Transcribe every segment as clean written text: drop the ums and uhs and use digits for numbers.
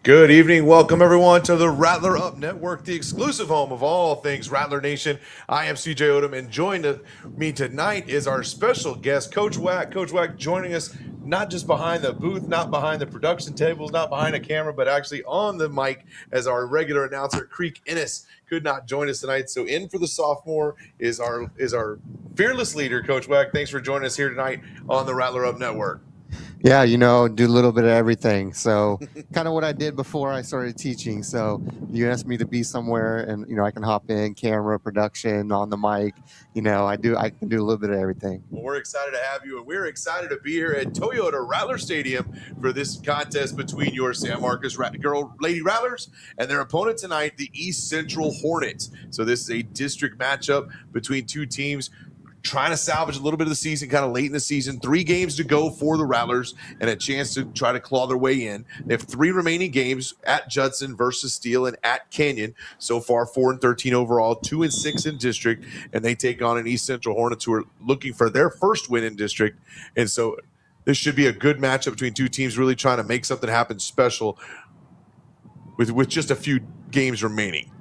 Good evening. Welcome, everyone, to the Rattler Up Network, the exclusive home of all things Rattler Nation. I am CJ Odom, and joining me tonight is our special guest, Coach Wack. Coach Wack joining us not just behind the booth, not behind the production tables, not behind a camera, but actually on the mic as our regular announcer, Creek Ennis, could not join us tonight. So in for the sophomore is our fearless leader, Coach Wack. Thanks for joining us here tonight on the Rattler Up Network. Yeah, do a little bit of everything. So kind of what I did before I started teaching. So you asked me to be somewhere and, I can hop in, camera, production, on the mic. I can do a little bit of everything. Well, we're excited to have you, and we're excited to be here at Toyota Rattler Stadium for this contest between your San Marcos Lady Rattlers and their opponent tonight, the East Central Hornets. So this is a district matchup between two teams trying to salvage a little bit of the season, kind of late in the season. 3 games to go for the Rattlers and a chance to try to claw their way in. They have 3 remaining games at Judson versus Steele and at Canyon. So far, 4-13 overall, 2-6 in district, and they take on an East Central Hornets who are looking for their first win in district. And so this should be a good matchup between two teams really trying to make something happen special with just a few games remaining.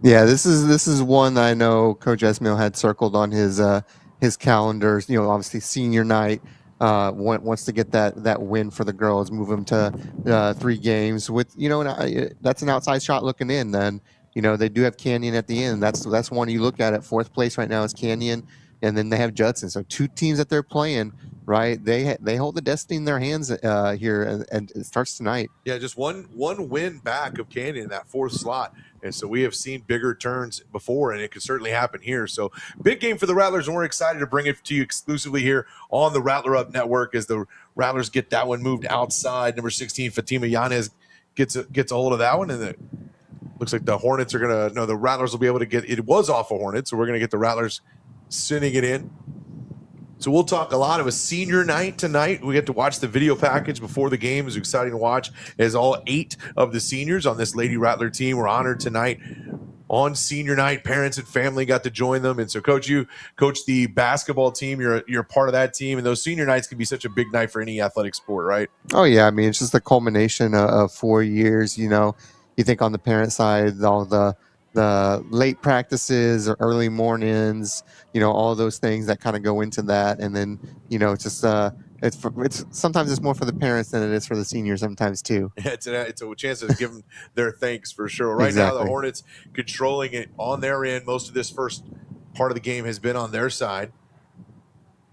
Yeah, this is one that I know Coach Esmail had circled on his calendars. Obviously senior night. Wants to get that win for the girls, move them to 3 games with that's an outside shot looking in. Then they do have Canyon at the end. That's one you look at 4th place right now is Canyon, and then they have Judson. So 2 teams that they're playing. Right, they hold the destiny in their hands here, and it starts tonight. Yeah, just one win back of Canyon in that 4th slot, and so we have seen bigger turns before, and it could certainly happen here. So big game for the Rattlers, and we're excited to bring it to you exclusively here on the Rattler Up Network as the Rattlers get that one moved outside. Number 16, Fatima Yanez gets a hold of that one, and it looks like the Hornets are gonna the Rattlers will be able to get it. Was off of Hornets, so we're gonna get the Rattlers sending it in. So we'll talk a lot of a senior night tonight. We get to watch the video package before the game. It's exciting to watch as all 8 of the seniors on this Lady Rattler team were honored tonight on senior night. Parents and family got to join them. And so, Coach, you coach the basketball team. You're part of that team. And those senior nights can be such a big night for any athletic sport, right? Oh, yeah. I mean, it's just the culmination of 4 years. You think on the parent side, all the late practices or early mornings, all those things that kind of go into that. And then, it's just it's sometimes it's more for the parents than it is for the seniors sometimes too. It's a chance to give them their thanks for sure. Right Exactly. Now, the Hornets controlling it on their end. Most of this first part of the game has been on their side.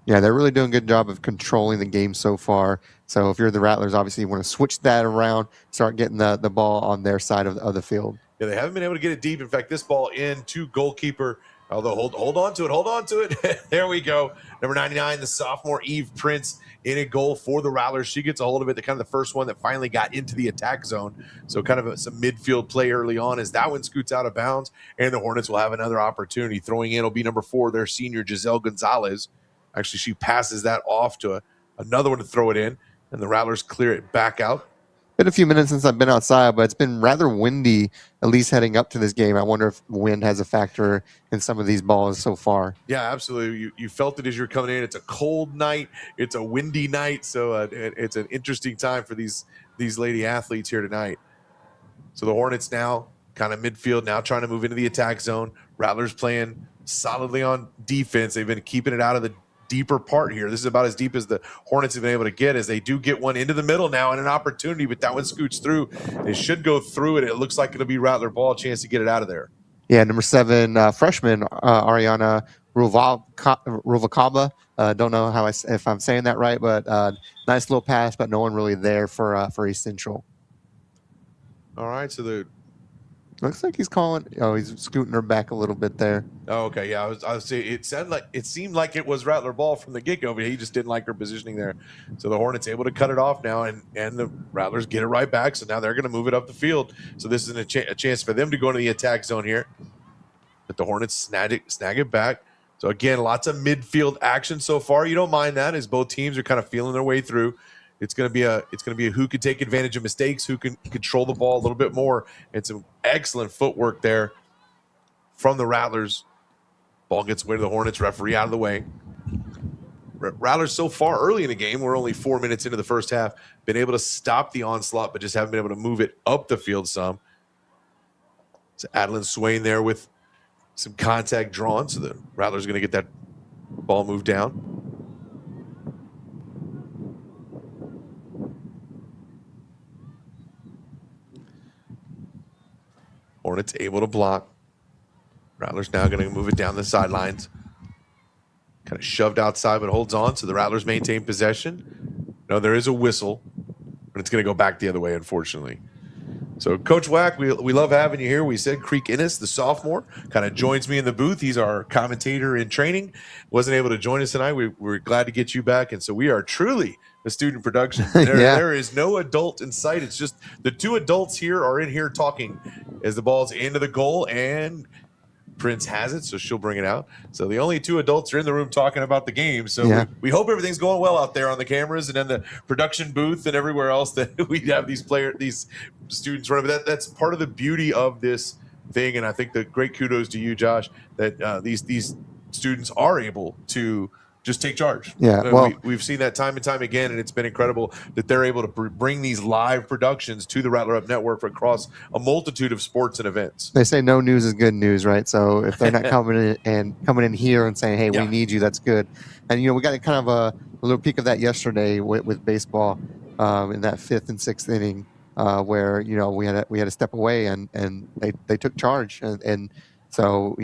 Yeah, they're really doing a good job of controlling the game so far. So if you're the Rattlers, obviously you want to switch that around, start getting the ball on their side of the field. Yeah, they haven't been able to get it deep. In fact, this ball in to goalkeeper. Although hold on to it. There we go. Number 99, the sophomore Eve Prince in a goal for the Rattlers. She gets a hold of it. The kind of the first one that finally got into the attack zone. So kind of some midfield play early on as that one scoots out of bounds. And the Hornets will have another opportunity. Throwing in will be number 4, their senior Giselle Gonzalez. Actually, she passes that off to another one to throw it in. And the Rattlers clear it back out. Been a few minutes since I've been outside, but it's been rather windy, at least heading up to this game. I wonder if wind has a factor in some of these balls so far. Yeah, absolutely. You felt it as you're coming in. It's a cold night. It's a windy night. So it's an interesting time for these lady athletes here tonight. So the Hornets now kind of midfield, now trying to move into the attack zone. Rattlers playing solidly on defense. They've been keeping it out of the deeper part here. This is about as deep as the Hornets have been able to get, as they do get one into the middle now and an opportunity, but that one scoots through. They should go through it. It looks like it'll be Rattler ball, a chance to get it out of there. Yeah, number 7 freshman Ariana Ruvalcaba. Don't know if I'm saying that right, but nice little pass, but no one really there for East Central. All right, so the looks like he's calling. Oh, he's scooting her back a little bit there. Oh, okay. Yeah, I was saying it seemed like it was Rattler ball from the get-go, but he just didn't like her positioning there. So the Hornets able to cut it off now, and the Rattlers get it right back. So now they're going to move it up the field. So this is a chance for them to go into the attack zone here. But the Hornets snag it back. So again, lots of midfield action so far. You don't mind that, as both teams are kind of feeling their way through. It's going to be a who can take advantage of mistakes, who can control the ball a little bit more. And some excellent footwork there from the Rattlers. Ball gets away to the Hornets. Referee out of the way. Rattlers so far early in the game, we're only 4 minutes into the first half, been able to stop the onslaught, but just haven't been able to move it up the field some. So Adeline Swain there with some contact drawn, so the Rattlers are going to get that ball moved down. Hornets able to block. Rattlers now going to move it down the sidelines. Kind of shoved outside, but holds on. So the Rattlers maintain possession. No, there is a whistle, but it's going to go back the other way, unfortunately. So Coach Wack, we love having you here. We said Creek Innes, the sophomore, kind of joins me in the booth. He's our commentator in training. Wasn't able to join us tonight. We're glad to get you back. And so we are truly a student production. There is no adult in sight. It's just the two adults here are in here talking as the ball's into the goal, and Prince has it, so she'll bring it out. So the only two adults are in the room talking about the game. So we hope everything's going well out there on the cameras and in the production booth and everywhere else that we have these students running. But that's part of the beauty of this thing, and I think the great kudos to you, Josh, that these students are able to just take charge. Yeah, well, we've seen that time and time again, and it's been incredible that they're able to bring these live productions to the Rattler Up Network across a multitude of sports and events. They say no news is good news, right? So if they're not coming in here and saying, "Hey, we need you," that's good. And we got kind of a little peek of that yesterday with baseball in that 5th and 6th inning, where we had to step away and they took charge, and so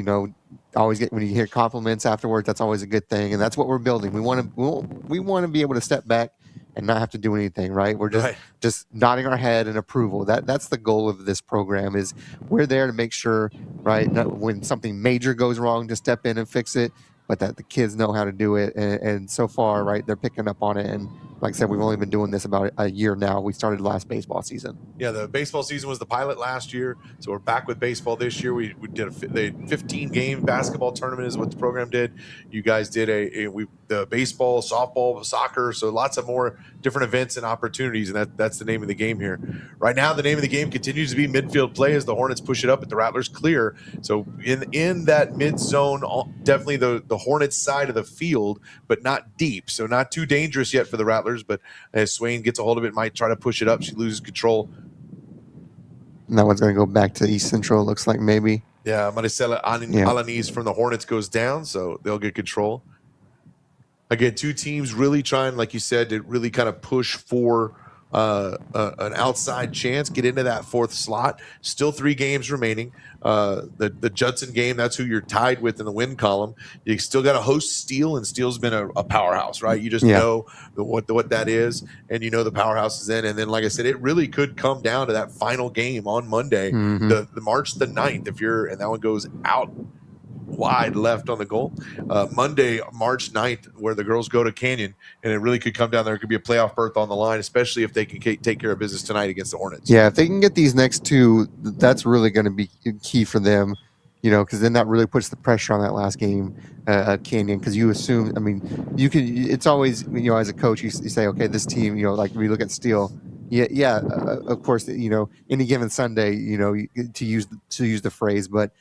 always get, when you hear compliments afterwards, that's always a good thing, and that's what we're building. We want to be able to step back and not have to do anything, right? We're just nodding our head in approval. That's the goal of this program. Is we're there to make sure, right, that when something major goes wrong, to step in and fix it, but that the kids know how to do it. And so far, right, they're picking up on it. And like I said, we've only been doing this about a year now. We started last baseball season. Yeah, the baseball season was the pilot last year, so we're back with baseball this year. We did a 15-game basketball tournament is what the program did. You guys did the baseball, softball, soccer, so lots of more different events and opportunities, and that's the name of the game here. Right now, the name of the game continues to be midfield play as the Hornets push it up, but the Rattlers clear. So in that mid zone, definitely the Hornets side of the field, but not deep, so not too dangerous yet for the Rattlers. But as Swain gets a hold of it, might try to push it up. She loses control. And that one's going to go back to East Central, looks like, maybe. Yeah, Maricela Alanis from the Hornets goes down, so they'll get control. Again, two teams really trying, like you said, to really kind of push for an outside chance, get into that 4th slot. Still 3 games remaining. The Judson game, that's who you're tied with in the win column. You still got to host Steele, and Steele's been a powerhouse, right? You just know what that is, and the powerhouse is in. And then, like I said, it really could come down to that final game on Monday, the March the 9th, and that one goes out wide left on the goal. Monday, March 9th, where the girls go to Canyon, and it really could come down there. It could be a playoff berth on the line, especially if they can take care of business tonight against the Hornets. Yeah, if they can get these next 2, that's really going to be key for them, because then that really puts the pressure on that last game at Canyon, because you assume, it's always, as a coach, you say, okay, this team, like we look at Steele, of course, any given Sunday, to use the phrase, but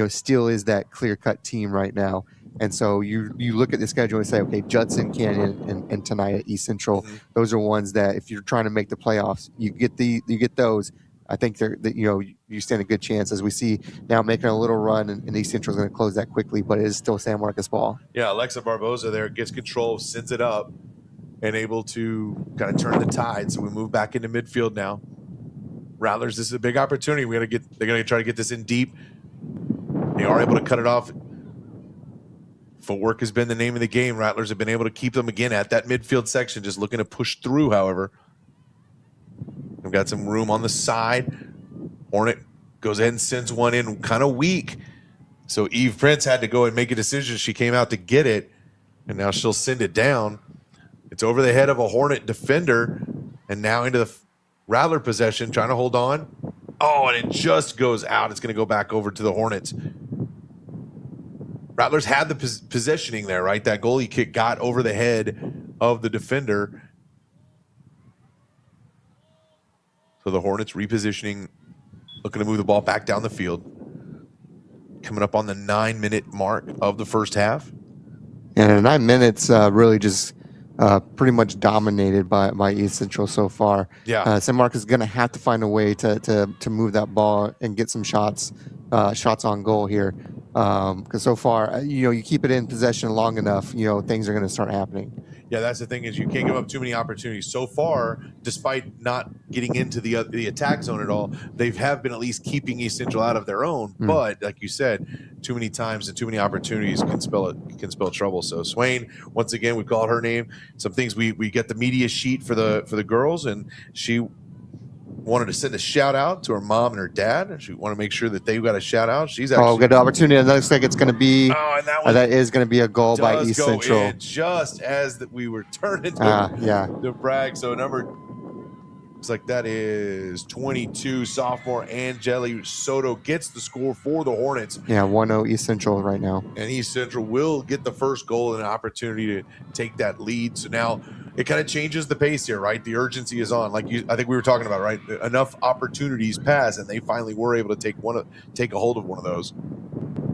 Steele is that clear-cut team right now. And so you look at the schedule and say, okay, Judson, Canyon, and tonight at East Central, those are ones that if you're trying to make the playoffs, you get those. I think you stand a good chance, as we see now making a little run, and East Central is going to close that quickly, but it is still San Marcos ball. Yeah, Alexa Barboza there gets control, sends it up, and able to kind of turn the tide. So we move back into midfield now. Rattlers, this is a big opportunity. They're going to try to get this in deep. They are able to cut it off. Footwork has been the name of the game. Rattlers have been able to keep them again at that midfield section, just looking to push through, however. We've got some room on the side. Hornet goes ahead and sends one in kind of weak. So Eve Prince had to go and make a decision. She came out to get it, and now she'll send it down. It's over the head of a Hornet defender, and now into the Rattler possession, trying to hold on. Oh, and it just goes out. It's going to go back over to the Hornets. Rattlers had the positioning there, right? That goalie kick got over the head of the defender. So the Hornets repositioning, looking to move the ball back down the field. Coming up on the 9-minute mark of the first half. And 9 minutes really just pretty much dominated by East Central so far. Yeah. San Marcos is going to have to find a way to move that ball and get some shots on goal here. Because so far, you keep it in possession long enough, things are going to start happening. Yeah, that's the thing, is you can't give up too many opportunities. So far, despite not getting into the attack zone at all, they have been at least keeping East Central out of their own. But like you said, too many times and too many opportunities can spell trouble. So Swain, once again, we called her name. Some things we get the media sheet for the girls, and she wanted to send a shout out to her mom and her dad, and she wanted to make sure that they got a shout out. She's actually good opportunity. It looks like it's going to be. and that is going to be a goal by East Central. In just as we were turning to brag. So looks like that is 22 sophomore Angeli Soto gets the score for the Hornets. Yeah, 1-0 East Central right now. And East Central will get the first goal and an opportunity to take that lead. So now it kind of changes the pace here, right? The urgency is on. I think we were talking about, right? Enough opportunities pass, and they finally were able to take a hold of one of those.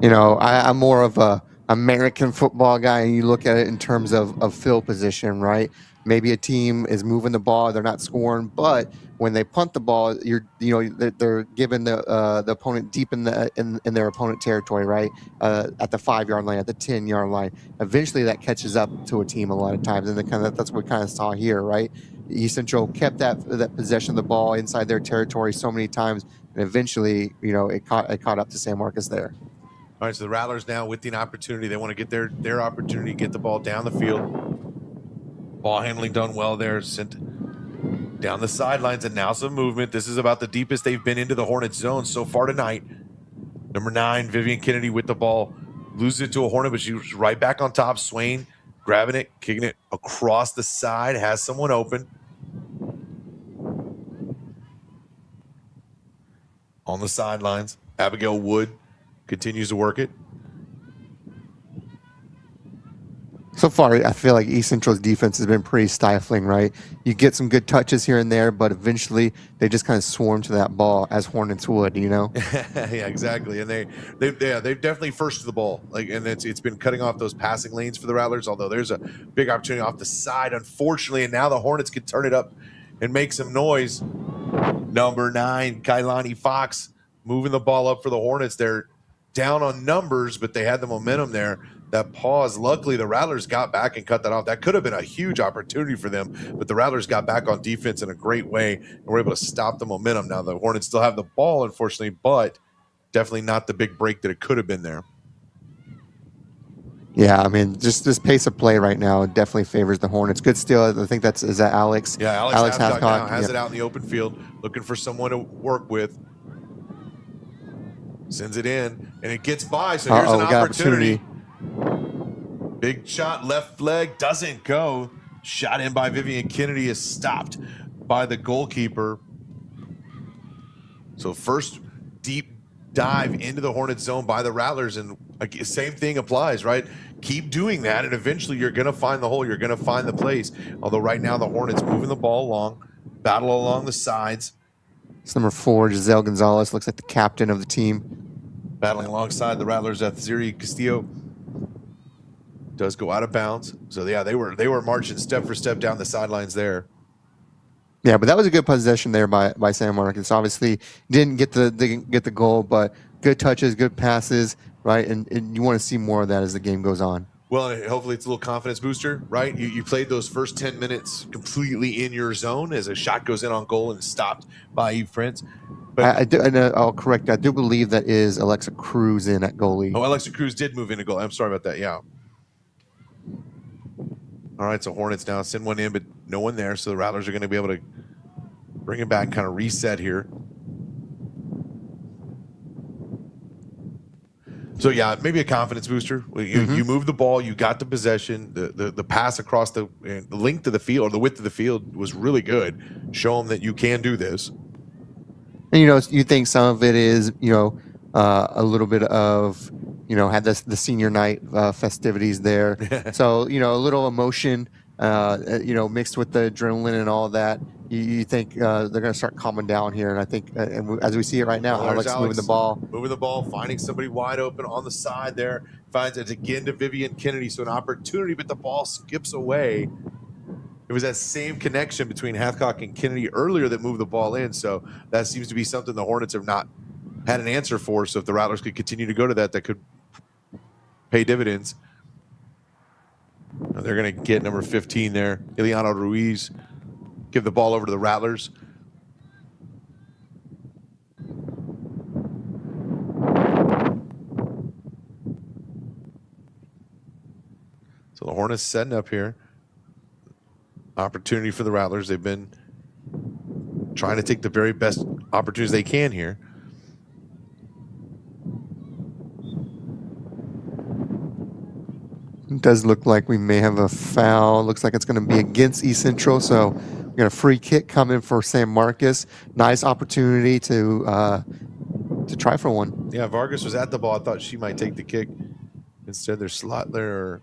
I'm more of a American football guy, and you look at it in terms of field position, right? Maybe a team is moving the ball, they're not scoring, but when they punt the ball, they're giving the opponent deep in their opponent territory, right? At the 5-yard line, at the 10-yard line. Eventually, that catches up to a team a lot of times, and that's what we kind of saw here, right? East Central kept that possession of the ball inside their territory so many times, and eventually, it caught up to San Marcos there. All right, so the Rattlers now with the opportunity, they want to get their opportunity to get the ball down the field. Ball handling done well there, sent down the sidelines, and now some movement. This is about the deepest they've been into the Hornets zone so far tonight. Number 9, Vivian Kennedy with the ball. Loses it to a Hornet, but she's right back on top. Swain grabbing it, kicking it across the side, has someone open. On the sidelines, Abigail Wood continues to work it. So far, I feel like East Central's defense has been pretty stifling, right? You get some good touches here and there, but eventually they just kind of swarm to that ball as Hornets would, Yeah, exactly. And they've definitely first to the ball. And it's been cutting off those passing lanes for the Rattlers, although there's a big opportunity off the side, unfortunately, and now the Hornets can turn it up and make some noise. Number 9, Kailani Fox moving the ball up for the Hornets. They're down on numbers, but they had the momentum there. That pause, luckily the Rattlers got back and cut that off. That could have been a huge opportunity for them, but the Rattlers got back on defense in a great way and were able to stop the momentum. Now the Hornets still have the ball, unfortunately, but definitely not the big break that it could have been there. Yeah, I mean, just this pace of play right now definitely favors the Hornets. Good steal. I think is that Alex? Yeah, Alex Hathcock now has it out in the open field, looking for someone to work with. Sends it in, and it gets by, so here's an opportunity. Big shot, left leg, doesn't go. Shot in by Vivian Kennedy is stopped by the goalkeeper. So first deep dive into the Hornet zone by the Rattlers, and same thing applies, right? Keep doing that, and eventually you're going to find the hole. You're going to find the place. Although right now the Hornets moving the ball along, battle along the sides. It's number 4, Giselle Gonzalez, looks like the captain of the team. Battling alongside the Rattlers, Ziri Castillo does go out of bounds. So yeah, they were marching step for step down the sidelines there. Yeah, but that was a good possession there by San Marcos. Obviously, didn't get the goal, but good touches, good passes, right? And you want to see more of that as the game goes on. Well, hopefully it's a little confidence booster, right? You played those first 10 minutes completely in your zone as a shot goes in on goal and stopped by Eve Prince. But I'll correct. I do believe that is Alexa Cruz in at goalie. Oh, Alexa Cruz did move in a goal. I'm sorry about that. Yeah. All right, so Hornets now send one in, but no one there. So the Rattlers are going to be able to bring it back, kind of reset here. So yeah, maybe a confidence booster. You move the ball, you got the possession, the pass across the length of the field, or the width of the field was really good. Show them that you can do this. And you think some of it is a little bit of had the senior night festivities there, so a little emotion, mixed with the adrenaline and all that. You think they're going to start calming down here, and I think as we see it right now, Alex moving the ball, finding somebody wide open on the side there, finds it again to Vivian Kennedy, so an opportunity, but the ball skips away. it was that same connection between Hathcock and Kennedy earlier that moved the ball in. So that seems to be something the Hornets have not had an answer for. So if the Rattlers could continue to go to that, that could pay dividends. They're going to get number 15 there, Ileana Ruiz, give the ball over to the Rattlers. So the Hornets setting up here. Opportunity for the Rattlers. They've been trying to take the very best opportunities they can here. It does look like we may have a foul. Looks like it's going to be against East Central. So we got a free kick coming for San Marcos. Nice opportunity to try for one. Yeah, Vargas was at the ball. I thought she might take the kick. Instead, there's Rattler.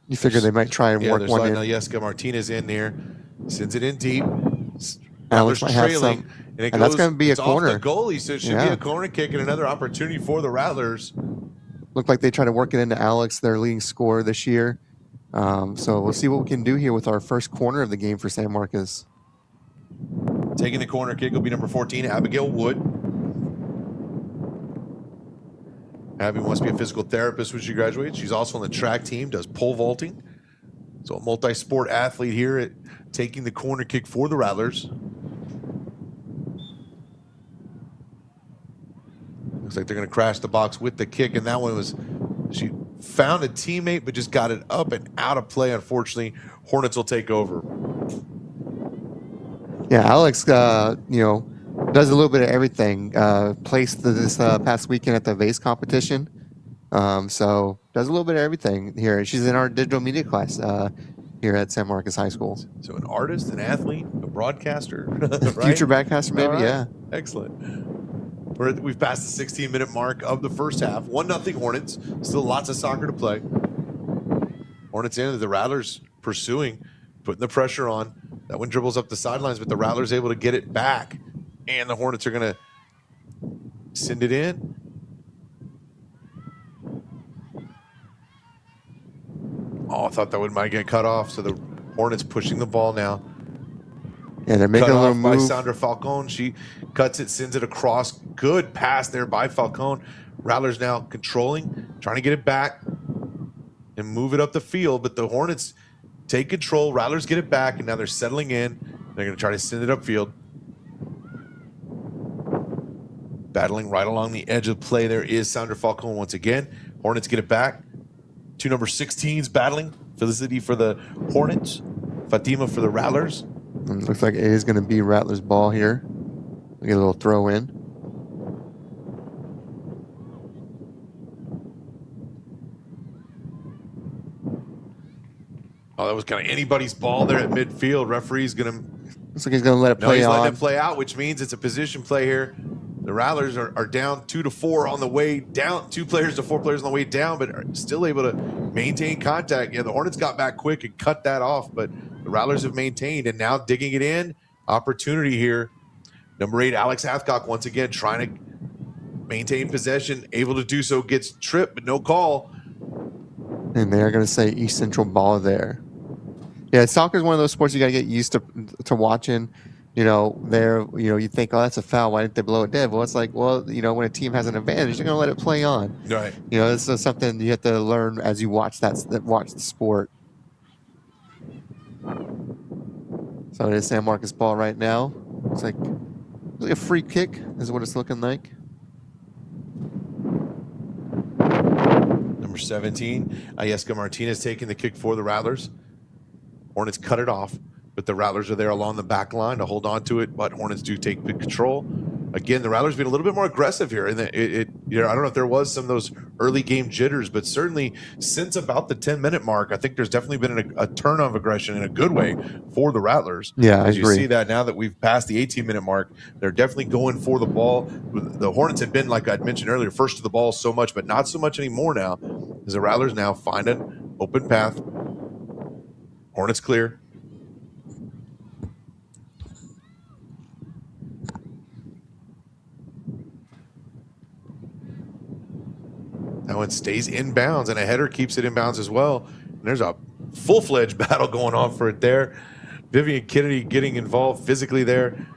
You figure they might try and work one in. Yeska Martinez in there. Sends it in deep. Alex might have some. And that's going to be a corner. Off the goalie, so it should be a corner kick and another opportunity for the Rattlers. Looked like they try to work it into Alex, their leading scorer this year. So we'll see what we can do here with our first corner of the game for San Marcos. Taking the corner kick will be number 14, Abigail Wood. Abby wants to be a physical therapist when she graduates. She's also on the track team, does pole vaulting. So a multi-sport athlete here at taking the corner kick for the Rattlers. Looks like they're going to crash the box with the kick, and that one was, she found a teammate but just got it up and out of play. Unfortunately, Hornets will take over. Yeah, Alex, does a little bit of everything. Placed this past weekend at the vase competition. So does a little bit of everything here. She's in our digital media class here at San Marcos High School. So an artist, an athlete, a broadcaster, right? Future broadcaster, maybe, right. Yeah. Excellent. We've passed the 16-minute mark of the first half. 1-0 Hornets. Still lots of soccer to play. Hornets in, the Rattlers pursuing, putting the pressure on. That one dribbles up the sidelines, but the Rattlers able to get it back. And the Hornets are going to send it in. Oh, I thought that one might get cut off. So the Hornets pushing the ball now. Yeah, they're making a little move. By Sandra Falcone. She cuts it, sends it across. Good pass there by Falcone. Rattlers now controlling, trying to get it back and move it up the field. But the Hornets take control. Rattlers get it back, and now they're settling in. They're going to try to send it upfield. Battling right along the edge of play there is Sandra Falcone once again. Hornets get it back. Two number 16s battling. Felicity for the Hornets. Fatima for the Rattlers. And it looks like it is going to be Rattler's ball here. We get a little throw in. Oh, that was kind of anybody's ball there at midfield. Referee's going to... Looks like he's going to let it play he's on. letting it play out, which means it's a position play here. The Rattlers are down 2-4 on the way down. 2 players to 4 players on the way down, but are still able to maintain contact. Yeah, the Hornets got back quick and cut that off, but the Rattlers have maintained, and now digging it in. Opportunity here. Number 8, Alex Hathcock, once again, trying to maintain possession. Able to do so, gets tripped, but no call. And they're going to say East Central ball there. Yeah, soccer is one of those sports you got to get used to watching. You think, oh, that's a foul. Why didn't they blow it dead? Well, it's like, when a team has an advantage, you're going to let it play on. Right. This is something you have to learn as you watch watch the sport. So it is San Marcos ball right now. Looks like a free kick is what it's looking like. Number 17, Yeska Martinez taking the kick for the Rattlers. Hornets cut it off, but the Rattlers are there along the back line to hold on to it, but Hornets do take big control. Again, the Rattlers being a little bit more aggressive here. And I don't know if there was some of those early game jitters, but certainly since about the 10-minute mark, I think there's definitely been a turn of aggression in a good way for the Rattlers. Yeah, I As agree. you see that now that we've passed the 18-minute mark, they're definitely going for the ball. The Hornets had been, like I mentioned earlier, first to the ball so much, but not so much anymore now, as the Rattlers now find an open path. Hornets clear. That one stays inbounds, and a header keeps it inbounds as well. And there's a full-fledged battle going on for it there. Vivian Kennedy getting involved physically there.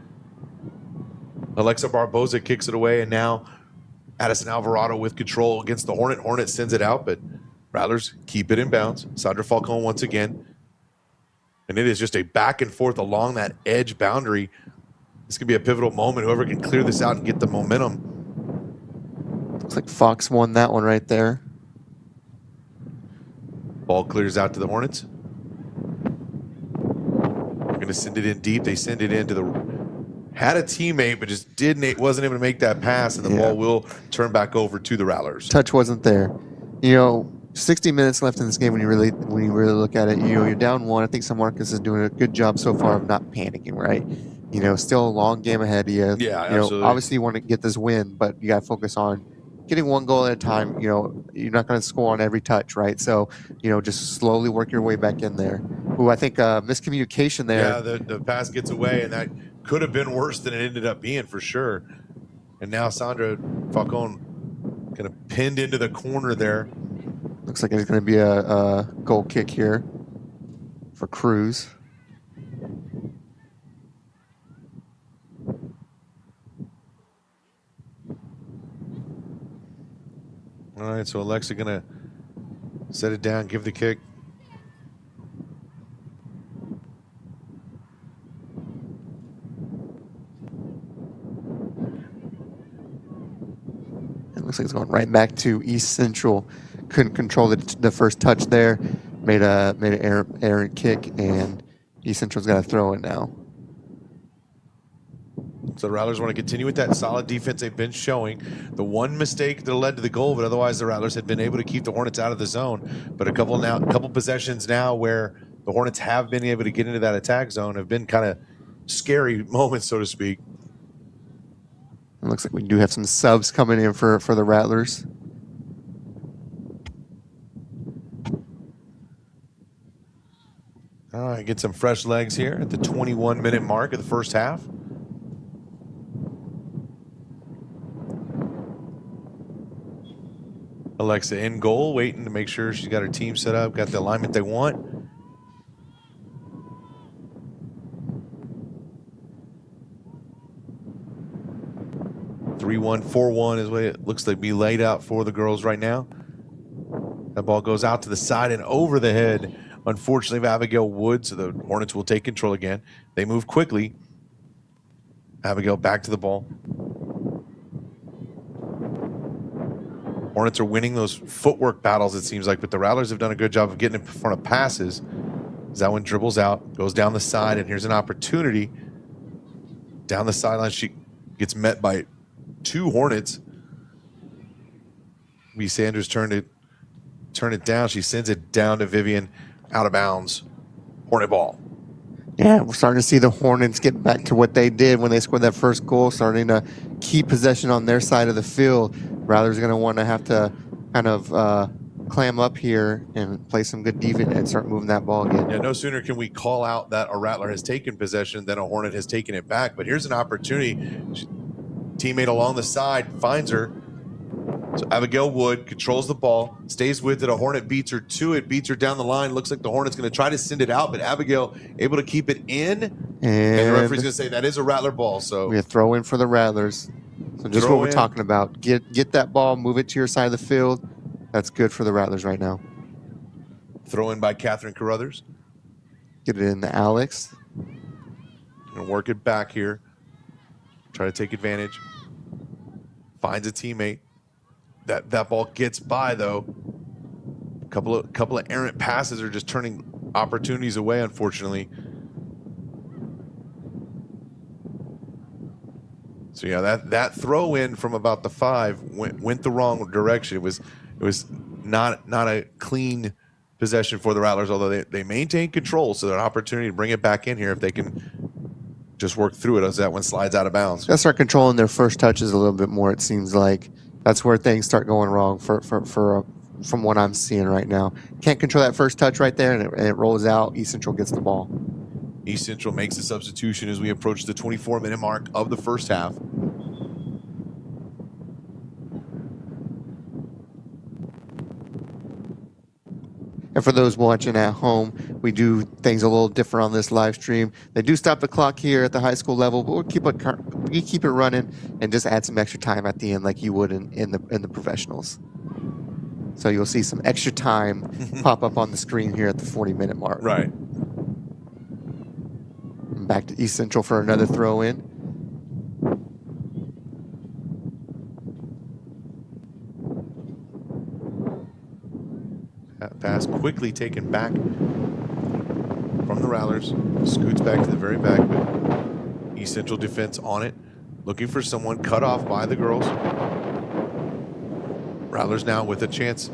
Alexa Barboza kicks it away, and now Addison Alvarado with control against the Hornet. Hornet sends it out, but Rattlers keep it in bounds. Sandra Falcone once again. And it is just a back and forth along that edge boundary. This could be a pivotal moment. Whoever can clear this out and get the momentum. Looks like Fox won that one right there. Ball clears out to the Hornets. They're going to send it in deep. They send it into the... Had a teammate, but just wasn't able to make that pass, and the ball will turn back over to the Rattlers. Touch wasn't there. You know, 60 minutes left in this game when you really look at it. You know, you're down one. I think San Marcos is doing a good job so far of not panicking, right? You know, still a long game ahead of you. Yeah, absolutely. Obviously you want to get this win, but you got to focus on getting one goal at a time. You know, you're not going to score on every touch, right? So, you know, just slowly work your way back in there. Ooh, I think miscommunication there. Yeah, the pass gets away, and that could have been worse than it ended up being for sure. And now Sandra Falcone kind of pinned into the corner there. Looks like it's going to be a goal kick here for Cruz. All right, so Alexa going to set it down, give the kick. Looks like it's going right back to East Central. Couldn't control the first touch there. Made an errant kick, and East Central's got to throw it now. So the Rattlers want to continue with that solid defense they've been showing. The one mistake that led to the goal, but otherwise the Rattlers had been able to keep the Hornets out of the zone. But a couple possessions now where the Hornets have been able to get into that attack zone have been kind of scary moments, so to speak. It looks like we do have some subs coming in for the Rattlers. All right, get some fresh legs here at the 21-minute mark of the first half. Alexa in goal, waiting to make sure she's got her team set up, got the alignment they want. Three-1, 4-1 is what it looks like be laid out for the girls right now. That ball goes out to the side and over the head, unfortunately, of Abigail Wood, so the Hornets will take control again. They move quickly. Abigail back to the ball. Hornets are winning those footwork battles, it seems like, but the Rattlers have done a good job of getting in front of passes. As that one dribbles out, goes down the side, and here's an opportunity. Down the sideline, she gets met by two Hornets. B. Sanders turn it down. She sends it down to Vivian, out of bounds. Hornet ball. Yeah, we're starting to see the Hornets get back to what they did when they scored that first goal, starting to keep possession on their side of the field. Rattlers are going to want to have to kind of clam up here and play some good defense and start moving that ball again. Yeah, no sooner can we call out that a Rattler has taken possession than a Hornet has taken it back. But here's an opportunity. Teammate along the side finds her. So Abigail Wood controls the ball, stays with it. A Hornet beats her to it, beats her down the line. Looks like the Hornet's going to try to send it out, but Abigail able to keep it in. And the referee's going to say that is a Rattler ball. So we throw in for the Rattlers. So just what we're talking about. Get that ball, move it to your side of the field. That's good for the Rattlers right now. Throw in by Catherine Carruthers. Get it in to Alex. Going to work it back here. Try to take advantage. Finds a teammate. That ball gets by though. Couple of errant passes are just turning opportunities away, unfortunately. So yeah, that throw in from about the 5 went the wrong direction. It was not a clean possession for the Rattlers, although they maintain control, so there's an opportunity to bring it back in here if they can just work through it as that one slides out of bounds. They'll start controlling their first touches a little bit more, it seems like. That's where things start going wrong from what I'm seeing right now. Can't control that first touch right there, and it rolls out. East Central gets the ball. East Central makes a substitution as we approach the 24-minute mark of the first half. And for those watching at home, we do things a little different on this live stream. They do stop the clock here at the high school level, but we keep it running and just add some extra time at the end, like you would in the professionals. So you'll see some extra time pop up on the screen here at the 40-minute mark. Right. Back to East Central for another throw in. That pass quickly taken back from the Rattlers. Scoots back to the very back, but East Central defense on it. Looking for someone, cut off by the girls. Rattlers now with a chance.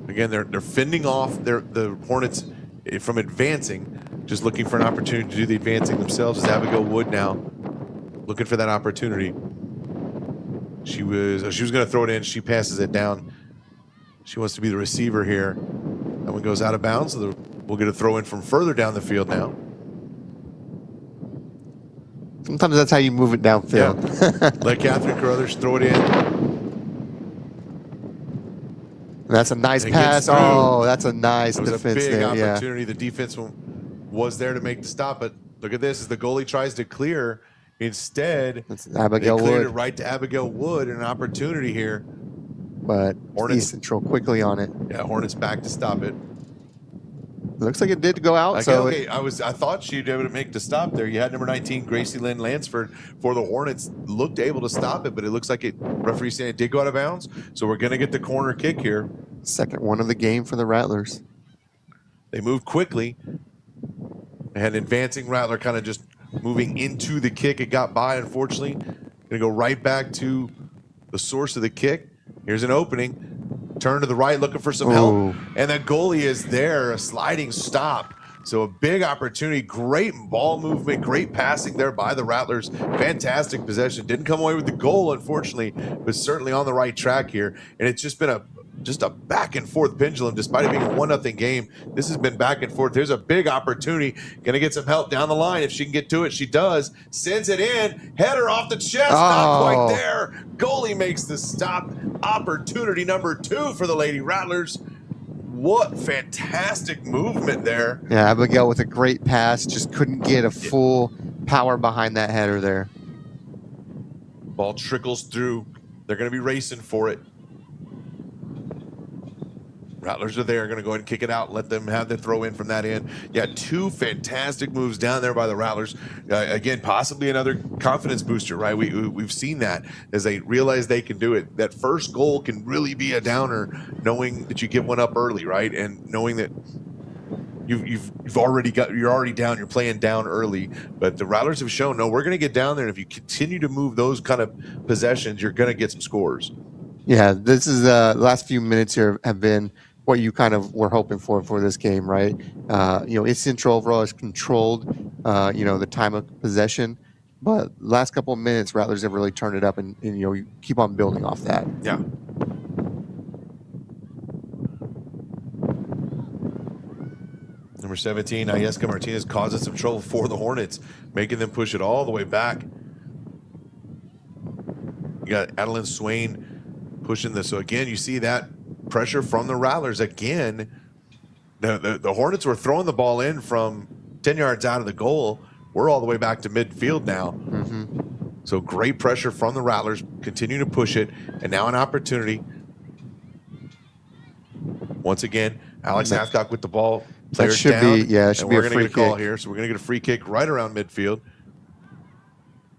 Again, they're fending off the Hornets from advancing. Just looking for an opportunity to do the advancing themselves. Is Abigail Wood now looking for that opportunity. She was going to throw it in. She passes it down. She wants to be the receiver here. That one goes out of bounds. So we'll get a throw in from further down the field now. Sometimes that's how you move it downfield. Yeah. Let Catherine Carruthers throw it in. That's a nice pass. Oh, that's a nice defense there. It was a big opportunity. The defense was there to make the stop, but look at this. As the goalie tries to clear, instead, Abigail they cleared Wood. it right to Abigail Wood. An opportunity here. But East Central quickly on it. Yeah, Hornets back to stop it. Looks like it did go out. Okay, I thought she'd be able to make the stop there. You had number 19, Gracie Lynn Lansford for the Hornets. Looked able to stop it, but it looks like referee saying it did go out of bounds. So we're going to get the corner kick here. Second one of the game for the Rattlers. They moved quickly. They had an advancing Rattler kind of just moving into the kick. It got by, unfortunately. Going to go right back to the source of the kick. Here's an opening. Turn to the right, looking for some help. And the goalie is there, a sliding stop. So a big opportunity, great ball movement, great passing there by the Rattlers. Fantastic possession. Didn't come away with the goal, unfortunately, but certainly on the right track here. And it's just been a back and forth pendulum, despite it being a 1-0 game. This has been back and forth. There's a big opportunity. Going to get some help down the line. If she can get to it, she does. Sends it in. Header off the chest. Not quite there. Goalie makes the stop. Opportunity number 2 for the Lady Rattlers. What fantastic movement there. Yeah, Abigail with a great pass. Just couldn't get a full power behind that header there. Ball trickles through. They're going to be racing for it. Rattlers are there, going to go ahead and kick it out, let them have the throw in from that end. Yeah, 2 fantastic moves down there by the Rattlers. Again, possibly another confidence booster, right? We've seen that as they realize they can do it. That first goal can really be a downer, knowing that you give one up early, right? And knowing that you're already down, you're playing down early. But the Rattlers have shown, no, we're going to get down there, and if you continue to move those kind of possessions, you're going to get some scores. Yeah, this is the last few minutes here have been what you kind of were hoping for this game, right? East Central overall is controlled, the time of possession, but last couple of minutes, Rattlers have really turned it up, and you keep on building off that. Yeah. Number 17, Ayeska Martinez causing some trouble for the Hornets, making them push it all the way back. You got Adeline Swain pushing this. So again, you see that pressure from the Rattlers. Again, the Hornets were throwing the ball in from 10 yards out of the goal. We're all the way back to midfield now. So great pressure from the Rattlers, continue to push it, and now an opportunity. Once again, Alex Hathcock with the ball. Players should down, it should be a free kick. We're going to get a call here, so we're going to get a free kick right around midfield.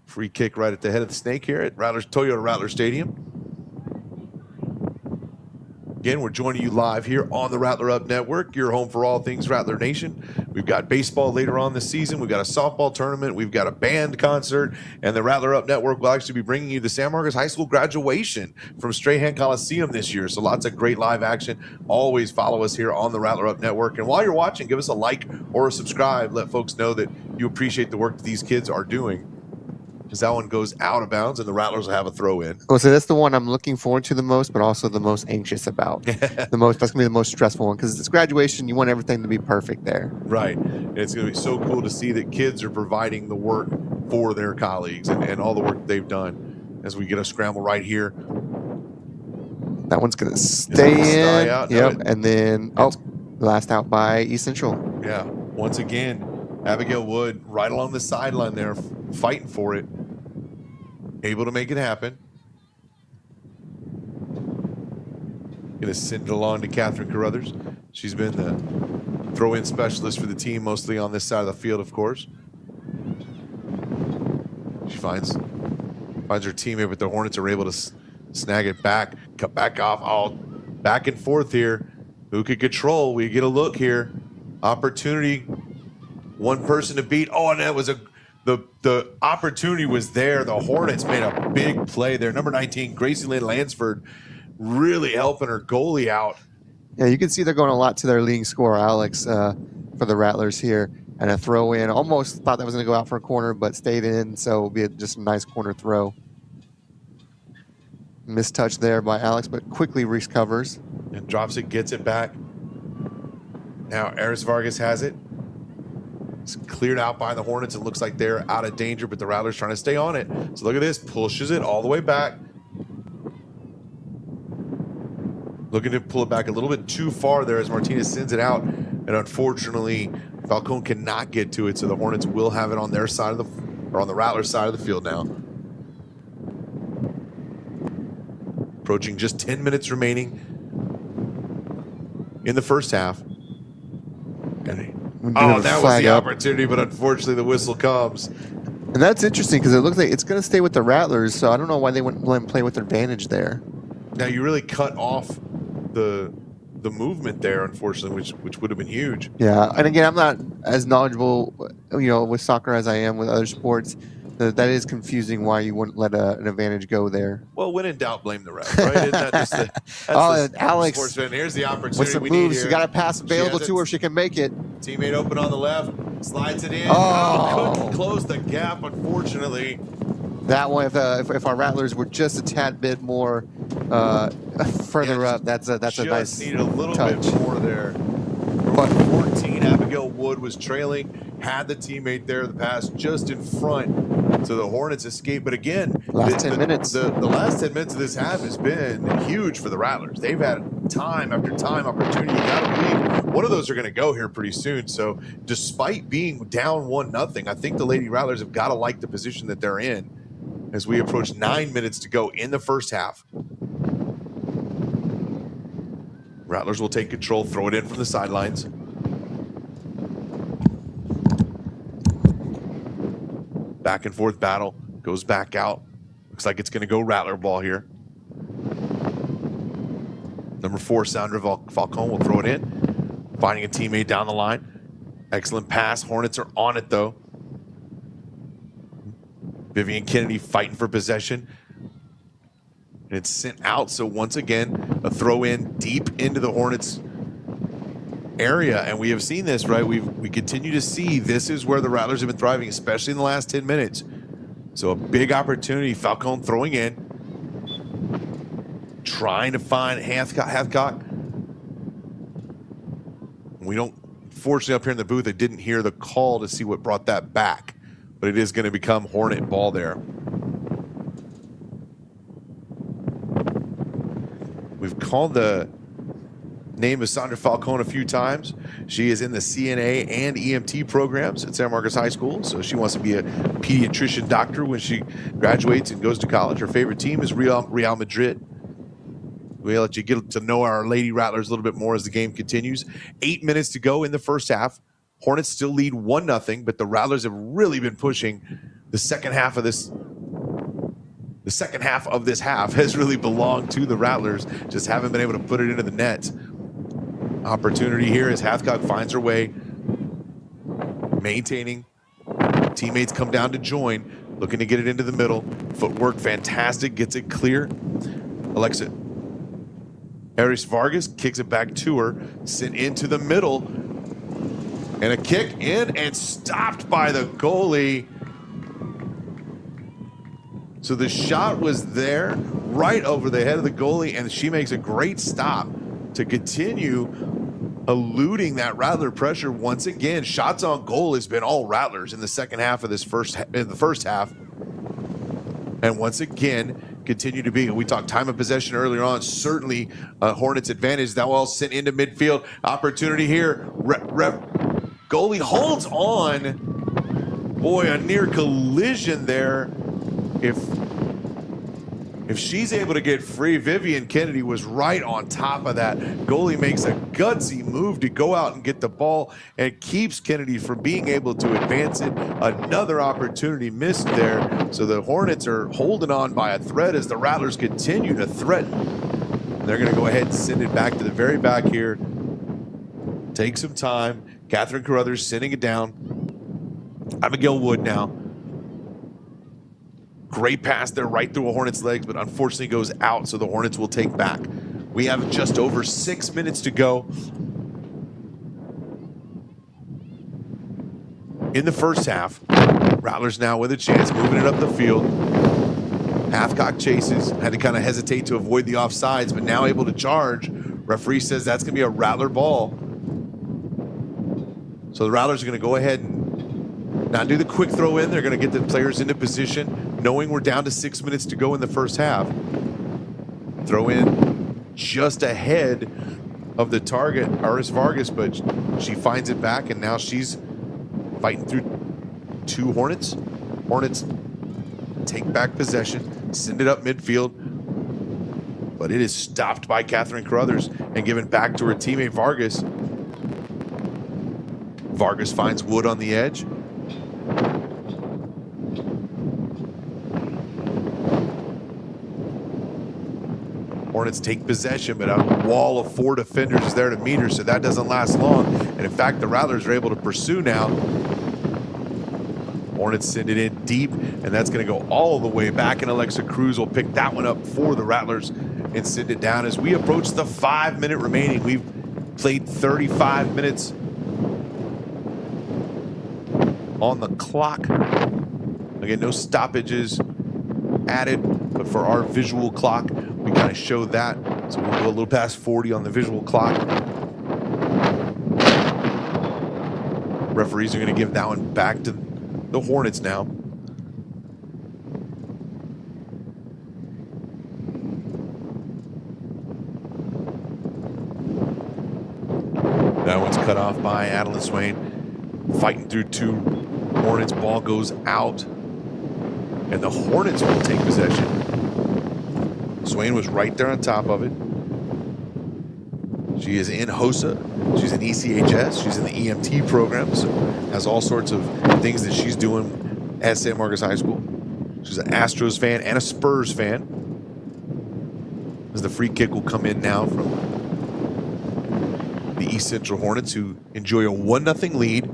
Free kick right at the head of the snake here at Toyota Rattler Stadium. Again, we're joining you live here on the Rattler Up Network, your home for all things Rattler Nation. We've got baseball later on this season. We've got a softball tournament. We've got a band concert. And the Rattler Up Network will actually be bringing you the San Marcos High School graduation from Strahan Coliseum this year. So lots of great live action. Always follow us here on the Rattler Up Network. And while you're watching, give us a like or a subscribe. Let folks know that you appreciate the work that these kids are doing. Because that one goes out of bounds, and the Rattlers will have a throw in. Well, so that's the one I'm looking forward to the most, but also the most anxious about. That's going to be the most stressful one, because it's graduation. You want everything to be perfect there. Right. And it's going to be so cool to see that kids are providing the work for their colleagues and all the work that they've done. As we get a scramble right here. That one's going to stay in. Out. Yep. And then, Last out by East Central. Yeah, once again, Abigail Wood right along the sideline there, fighting for it. Able to make it happen. Gonna send it along to Catherine Carruthers. She's been the throw-in specialist for the team, mostly on this side of the field, of course. She finds her teammate, but the Hornets are able to snag it back, cut back off. All back and forth here. Who could control? We get a look here. Opportunity. One person to beat. Oh, and that was the opportunity was there. The Hornets made a big play there. Number 19, Gracie Lynn Lansford, really helping her goalie out. Yeah, you can see they're going a lot to their leading scorer, Alex, for the Rattlers here. And a throw in. Almost thought that was going to go out for a corner, but stayed in. So it'll be just a nice corner throw. Missed touch there by Alex, but quickly recovers. And drops it, gets it back. Now Eris Vargas has it. It's cleared out by the Hornets. It looks like they're out of danger, but the Rattlers trying to stay on it. So look at this. Pushes it all the way back. Looking to pull it back a little bit too far there as Martinez sends it out. And unfortunately, Falcone cannot get to it, so the Hornets will have it on their side of the, or on the Rattlers side of the field now. Approaching just 10 minutes remaining in the first half. Oh, that was the opportunity, but unfortunately the whistle comes. And that's interesting because it looks like it's going to stay with the Rattlers, so I don't know why they wouldn't let them play with their advantage there. Now you really cut off the movement there, unfortunately, which would have been huge. Yeah, and again, I'm not as knowledgeable, with soccer as I am with other sports. That is confusing why you wouldn't let an advantage go there. Well, when in doubt, blame the ref, right? Isn't that just Alex, sports fan. Here's the opportunity. With some moves, you got a pass available to her if she can make it. Teammate open on the left, slides it in. Couldn't close the gap, unfortunately. That one, if our Rattlers were just a tad bit more further up, that's a nice needed a little touch. bit more there. But 14, Abigail Wood was trailing, had the teammate there, the pass just in front, so the Hornets escape. But again, last 10 minutes. The last 10 minutes of this half has been huge for the Rattlers. They've had time after time opportunity. You gotta believe one of those are going to go here pretty soon. So despite being down 1-0, I think the Lady Rattlers have got to like the position that they're in as we approach 9 minutes to go in the first half. Rattlers will take control, throw it in from the sidelines. Back and forth battle, goes back out. Looks like it's going to go Rattler ball here. Number 4, Sandra Falcone will throw it in. Finding a teammate down the line. Excellent pass. Hornets are on it though. Vivian Kennedy fighting for possession. And it's sent out, so once again, a throw in deep into the Hornets area. And we have seen this, right? We continue to see this is where the Rattlers have been thriving, especially in the last 10 minutes. So a big opportunity. Falcone throwing in. Trying to find Hathcock. We don't, fortunately up here in the booth, I didn't hear the call to see what brought that back. But it is going to become Hornet ball there. We've called the name of Sandra Falcone a few times. She is in the CNA and EMT programs at San Marcos High School, so she wants to be a pediatrician doctor when she graduates and goes to college. Her favorite team is Real Madrid. We'll let you get to know our Lady Rattlers a little bit more as the game continues. 8 minutes to go in the first half. Hornets still lead 1-0, but the Rattlers have really been pushing the second half of this. The second half of this half has really belonged to the Rattlers. Just haven't been able to put it into the net. Opportunity here as Hathcock finds her way. Maintaining. Teammates come down to join. Looking to get it into the middle. Footwork fantastic. Gets it clear. Alexa Eris Vargas kicks it back to her. Sent into the middle. And a kick in and stopped by the goalie. So the shot was there, right over the head of the goalie, and she makes a great stop to continue eluding that Rattler pressure. Once again, shots on goal has been all Rattlers in the second half of this first half. And once again, continue to be. We talked time of possession earlier on. Certainly Hornets advantage. That well sent into midfield. Opportunity here. Goalie holds on. Boy, a near collision there. If she's able to get free, Vivian Kennedy was right on top of that. Goalie makes a gutsy move to go out and get the ball and keeps Kennedy from being able to advance it. Another opportunity missed there. So the Hornets are holding on by a thread as the Rattlers continue to threaten. And they're going to go ahead and send it back to the very back here. Take some time. Catherine Carruthers sending it down. Abigail Wood now. Great pass there right through a Hornets' legs, but unfortunately goes out, so the Hornets will take back. We have just over 6 minutes to go in the first half. Rattlers now with a chance, moving it up the field. Halfcock chases, had to kind of hesitate to avoid the offsides, but now able to charge. Referee says that's going to be a Rattler ball. So the Rattlers are going to go ahead and not do the quick throw in. They're going to get the players into position, knowing we're down to 6 minutes to go in the first half. Throw in just ahead of the target, Aris Vargas, but she finds it back, and now she's fighting through two Hornets. Hornets take back possession, send it up midfield, but it is stopped by Catherine Carruthers and given back to her teammate Vargas. Vargas finds Wood on the edge. Hornets take possession, but a wall of 4 defenders is there to meet her, so that doesn't last long. And in fact, the Rattlers are able to pursue now. Hornets send it in deep, and that's going to go all the way back, and Alexa Cruz will pick that one up for the Rattlers and send it down. As we approach the 5 minute remaining, we've played 35 minutes on the clock. Again, no stoppages added, but for our visual clock, we kind of show that. So we'll go a little past 40 on the visual clock. Referees are going to give that one back to the Hornets now. That one's cut off by Adeline Swain. Fighting through 2 Hornets. Ball goes out. And the Hornets will take possession. Swain was right there on top of it. She is in HOSA. She's in ECHS. She's in the EMT program. So has all sorts of things that she's doing at San Marcos High School. She's an Astros fan and a Spurs fan. As the free kick will come in now from the East Central Hornets, who enjoy a 1-0 lead.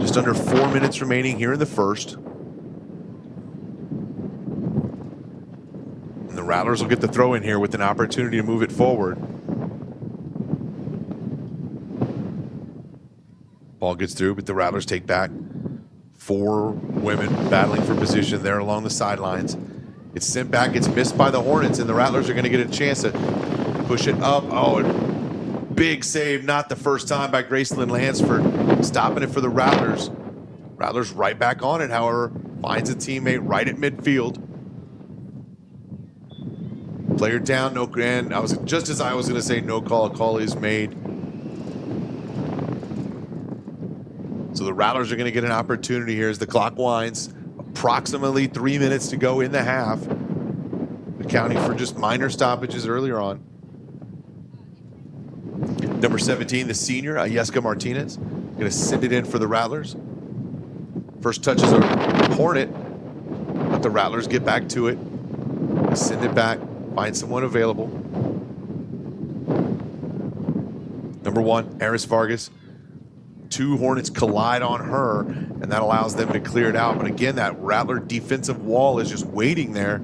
Just under 4 minutes remaining here in the first. And the Rattlers will get the throw in here with an opportunity to move it forward. Ball gets through, but the Rattlers take back. 4 women battling for position there along the sidelines. It's sent back, it's missed by the Hornets, and the Rattlers are going to get a chance to push it up. Oh, big save, not the first time by Gracelyn Lansford, stopping it for the Rattlers. Rattlers right back on it, however, finds a teammate right at midfield. Player down, no grand. Just as I was going to say, no call. A call is made. So the Rattlers are going to get an opportunity here as the clock winds. Approximately 3 minutes to go in the half, accounting for just minor stoppages earlier on. Number 17, the senior, Ayeska Martinez, going to send it in for the Rattlers. First touch is a Hornet, but the Rattlers get back to it. Send it back, find someone available. Number 1, Aris Vargas. 2 Hornets collide on her, and that allows them to clear it out. But again, that Rattler defensive wall is just waiting there.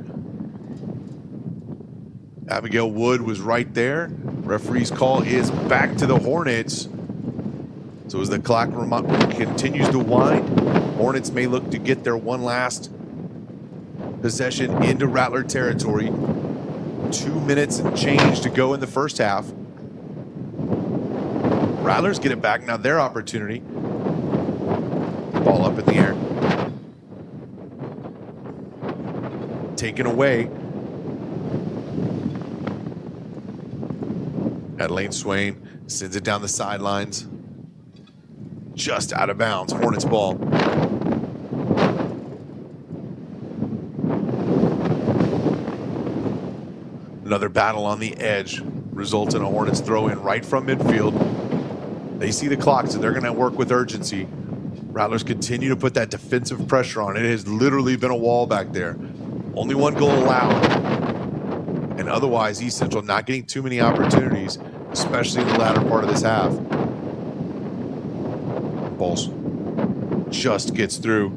Abigail Wood was right there. Referee's call is back to the Hornets. So as the clock continues to wind, Hornets may look to get their one last possession into Rattler territory. 2 minutes and change to go in the first half. Rattlers get it back, now their opportunity. Ball up in the air. taken away. Lane Swain sends it down the sidelines. Just out of bounds. Hornets ball. Another battle on the edge results in a Hornets throw in right from midfield. They see the clock, so they're going to work with urgency. Rattlers continue to put that defensive pressure on. It has literally been a wall back there. Only one goal allowed. And otherwise, East Central not getting too many opportunities, especially in the latter part of this half. Balls just gets through.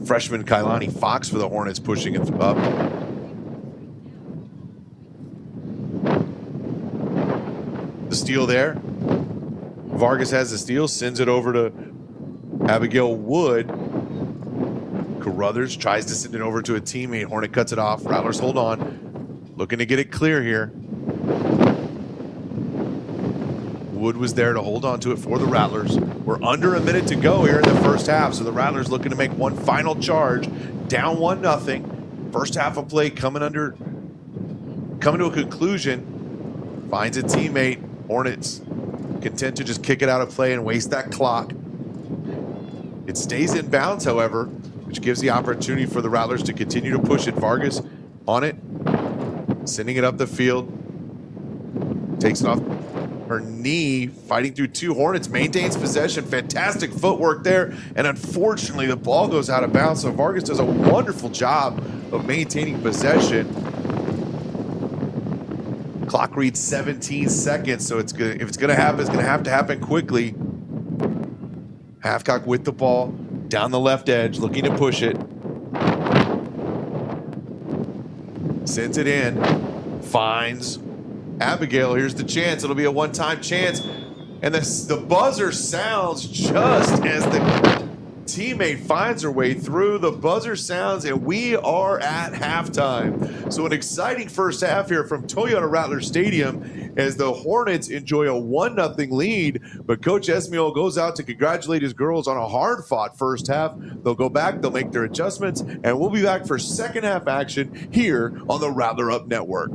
Freshman Kailani Fox for the Hornets pushing it up. The steal there. Vargas has the steal, sends it over to Abigail Wood. Carruthers tries to send it over to a teammate. Hornet cuts it off. Rattlers hold on. Looking to get it clear here. Wood was there to hold on to it for the Rattlers. We're under a minute to go here in the first half, so the Rattlers looking to make one final charge. Down 1-0. First half of play coming to a conclusion. Finds a teammate. Hornets content to just kick it out of play and waste that clock. It stays in bounds, however, which gives the opportunity for the Rattlers to continue to push it. Vargas on it, sending it up the field. Takes it off her knee, fighting through two Hornets, maintains possession. Fantastic footwork there, and unfortunately the ball goes out of bounds, so Vargas does a wonderful job of maintaining possession. Clock reads 17 seconds, so if it's gonna happen, it's gonna have to happen quickly. Hathcock with the ball, down the left edge, looking to push it. Sends it in, finds Abigail. Here's the chance. It'll be a one-time chance. And the buzzer sounds just as the teammate finds her way through. The buzzer sounds, and we are at halftime. So an exciting first half here from Toyota Rattler Stadium as the Hornets enjoy a 1-0 lead. But Coach Esmiel goes out to congratulate his girls on a hard-fought first half. They'll go back, they'll make their adjustments, and we'll be back for second half action here on the Rattler Up Network.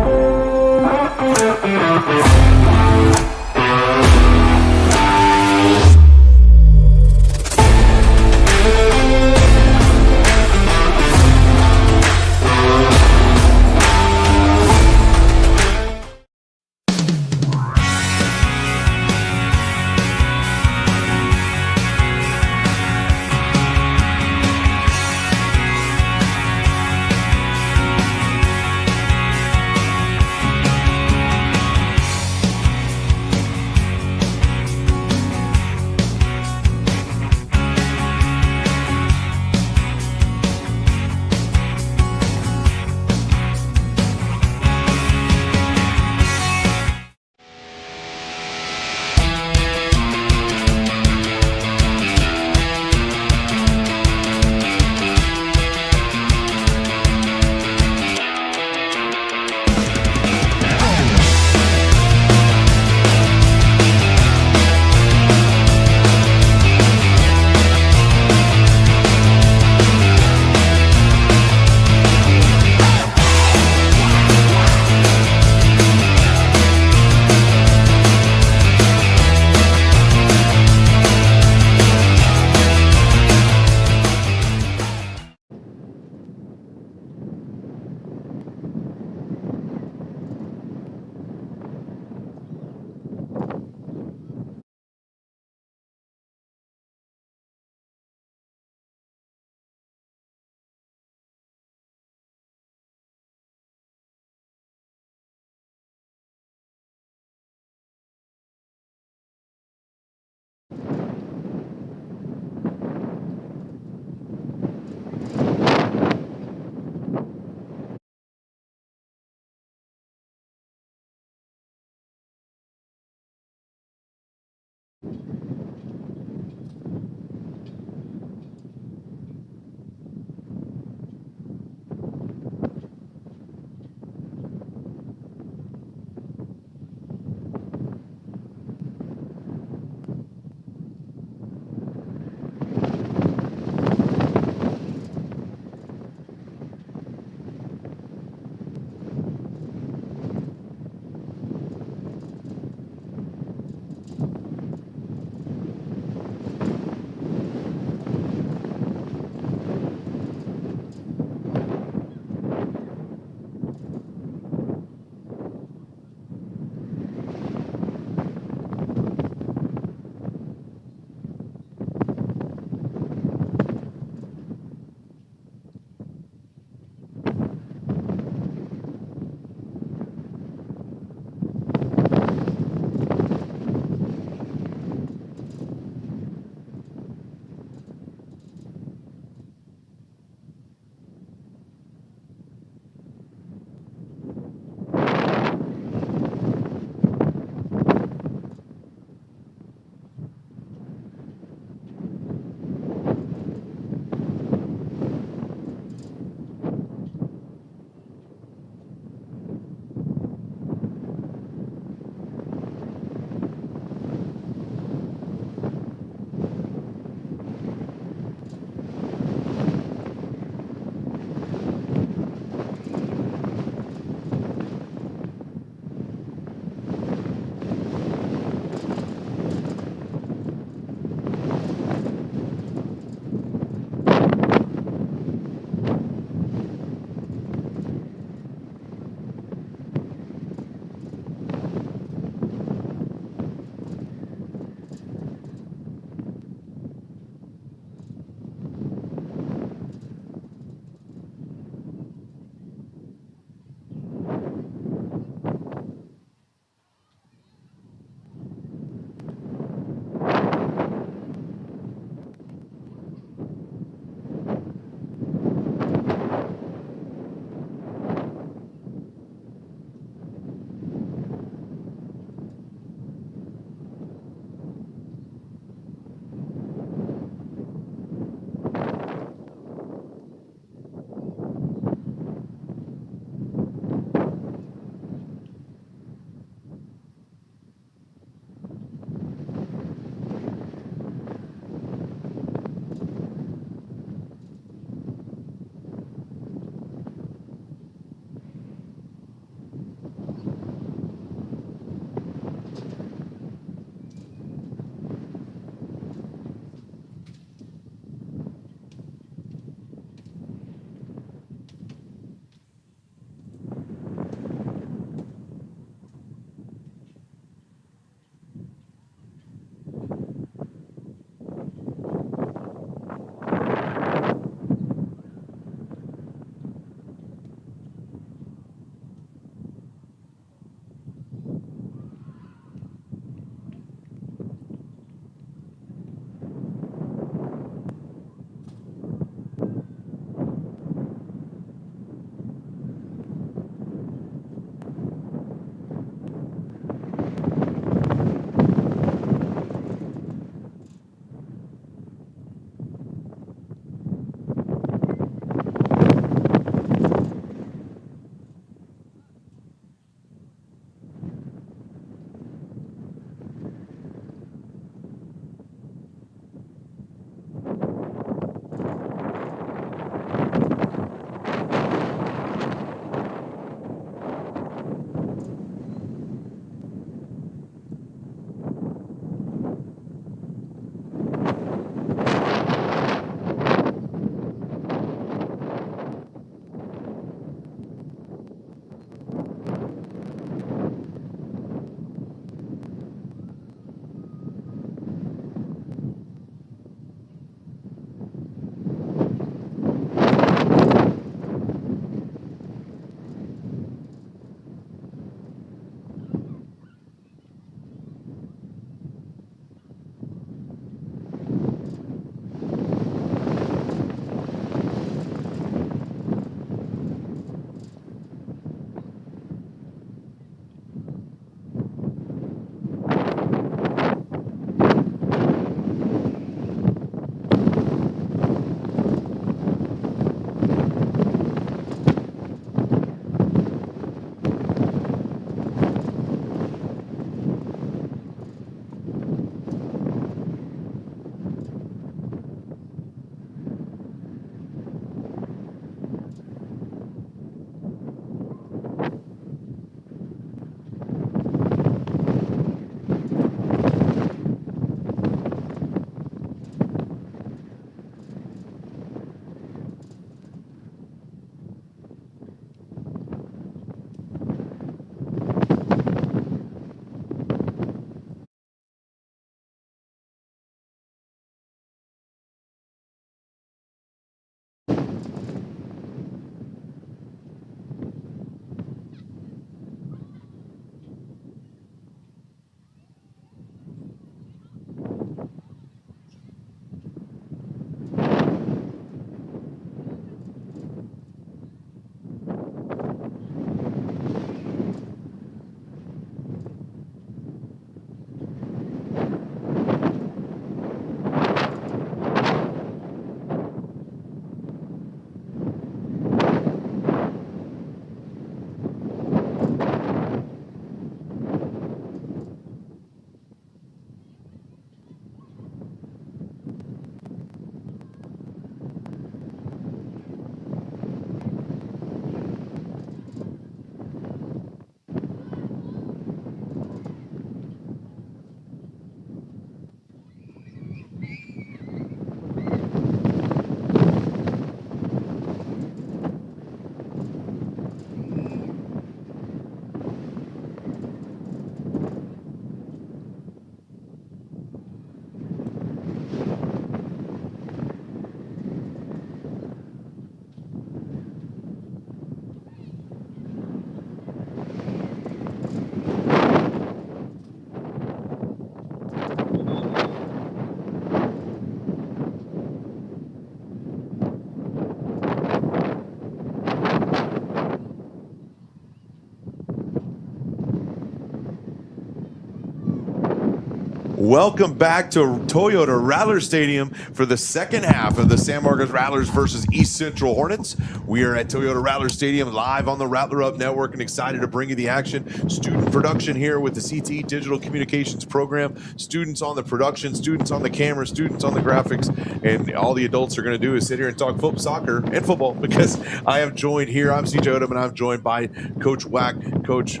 Welcome back to Toyota Rattler Stadium for the second half of the San Marcos Rattlers versus East Central Hornets. We are at Toyota Rattler Stadium live on the Rattler Up Network and excited to bring you the action. Student production here with the CTE Digital Communications Program. Students on the production, students on the camera, students on the graphics, and all the adults are going to do is sit here and talk soccer and football because I am joined here. I'm CJ Odom and I'm joined by Coach Wack. Coach,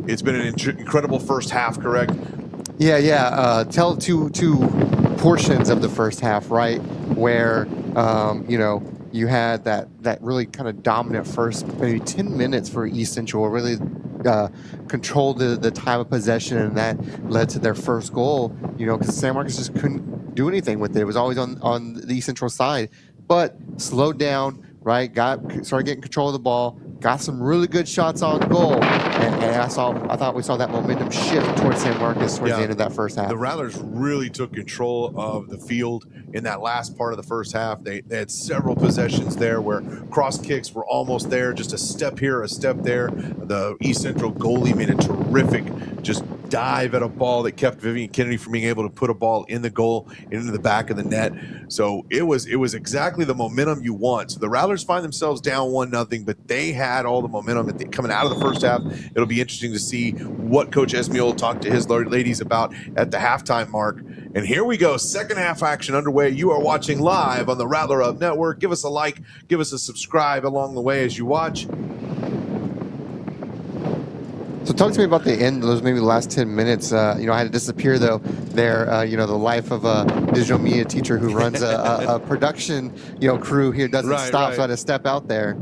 it's been an incredible first half, correct? Yeah. Tell two portions of the first half, right? Where you had that really kind of dominant first maybe 10 minutes for East Central, really controlled the time of possession, and that led to their first goal. Because San Marcos just couldn't do anything with it. It was always on the East Central side, but slowed down. Right, started getting control of the ball, got some really good shots on goal, and I thought we saw that momentum shift towards San Marcos towards the end of that first half. The Rattlers really took control of the field in that last part of the first half. They had several possessions there where cross kicks were almost there, just a step here, a step there. The East Central goalie made a terrific just dive at a ball that kept Vivian Kennedy from being able to put a ball in the goal into the back of the net. So it was exactly the momentum you want. So the Rattlers find themselves down 1-0, but they had all the momentum coming out of the first half. It'll be interesting to see what Coach Esmiol talked to his ladies about at the halftime mark. And here we go, second half action underway. You are watching live on the Rattler Up Network. Give us a like, give us a subscribe along the way as you watch. So talk to me about the end, those maybe the last 10 minutes. I had to disappear, though, there. The life of a digital media teacher who runs a production, crew here doesn't stop, so I had to step out there.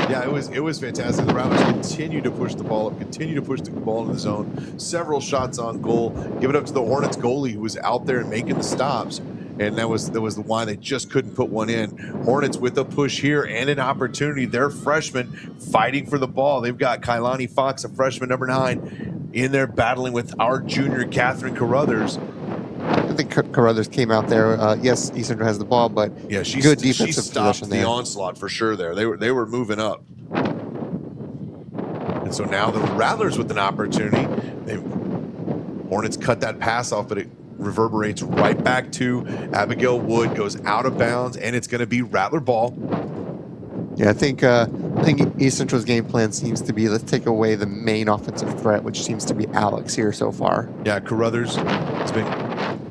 Yeah, it was fantastic. The Rattlers continue to push the ball up, continue to push the ball into the zone. Several shots on goal. Give it up to the Hornets goalie who was out there and making the stops. And that was the one they just couldn't put one in. Hornets with a push here and an opportunity. They're freshmen fighting for the ball. They've got Kailani Fox, a freshman number 9, in there battling with our junior Catherine Carruthers. I think Carruthers came out there. Yes, East Central has the ball, but yeah, good defensive she stopped the onslaught for sure. There, they were moving up, and so now the Rattlers with an opportunity. Hornets cut that pass off, but it reverberates right back to Abigail Wood, goes out of bounds, and it's going to be Rattler ball. Yeah, I think East Central's game plan seems to be, let's take away the main offensive threat, which seems to be Alex here so far. Yeah, Carruthers has been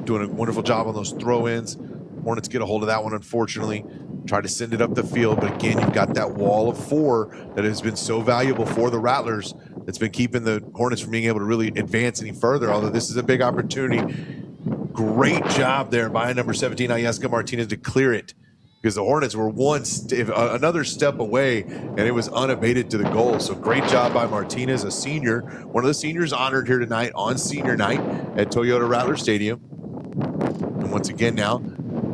doing a wonderful job on those throw-ins. Hornets get a hold of that one, unfortunately. Try to send it up the field, but again, you've got that wall of 4 that has been so valuable for the Rattlers that's been keeping the Hornets from being able to really advance any further, although this is a big opportunity. Great job there by number 17, Ayaska Martinez, to clear it, because the Hornets were another step away, and it was unabated to the goal. So great job by Martinez, a senior, one of the seniors honored here tonight on senior night at Toyota Rattler Stadium. And once again now,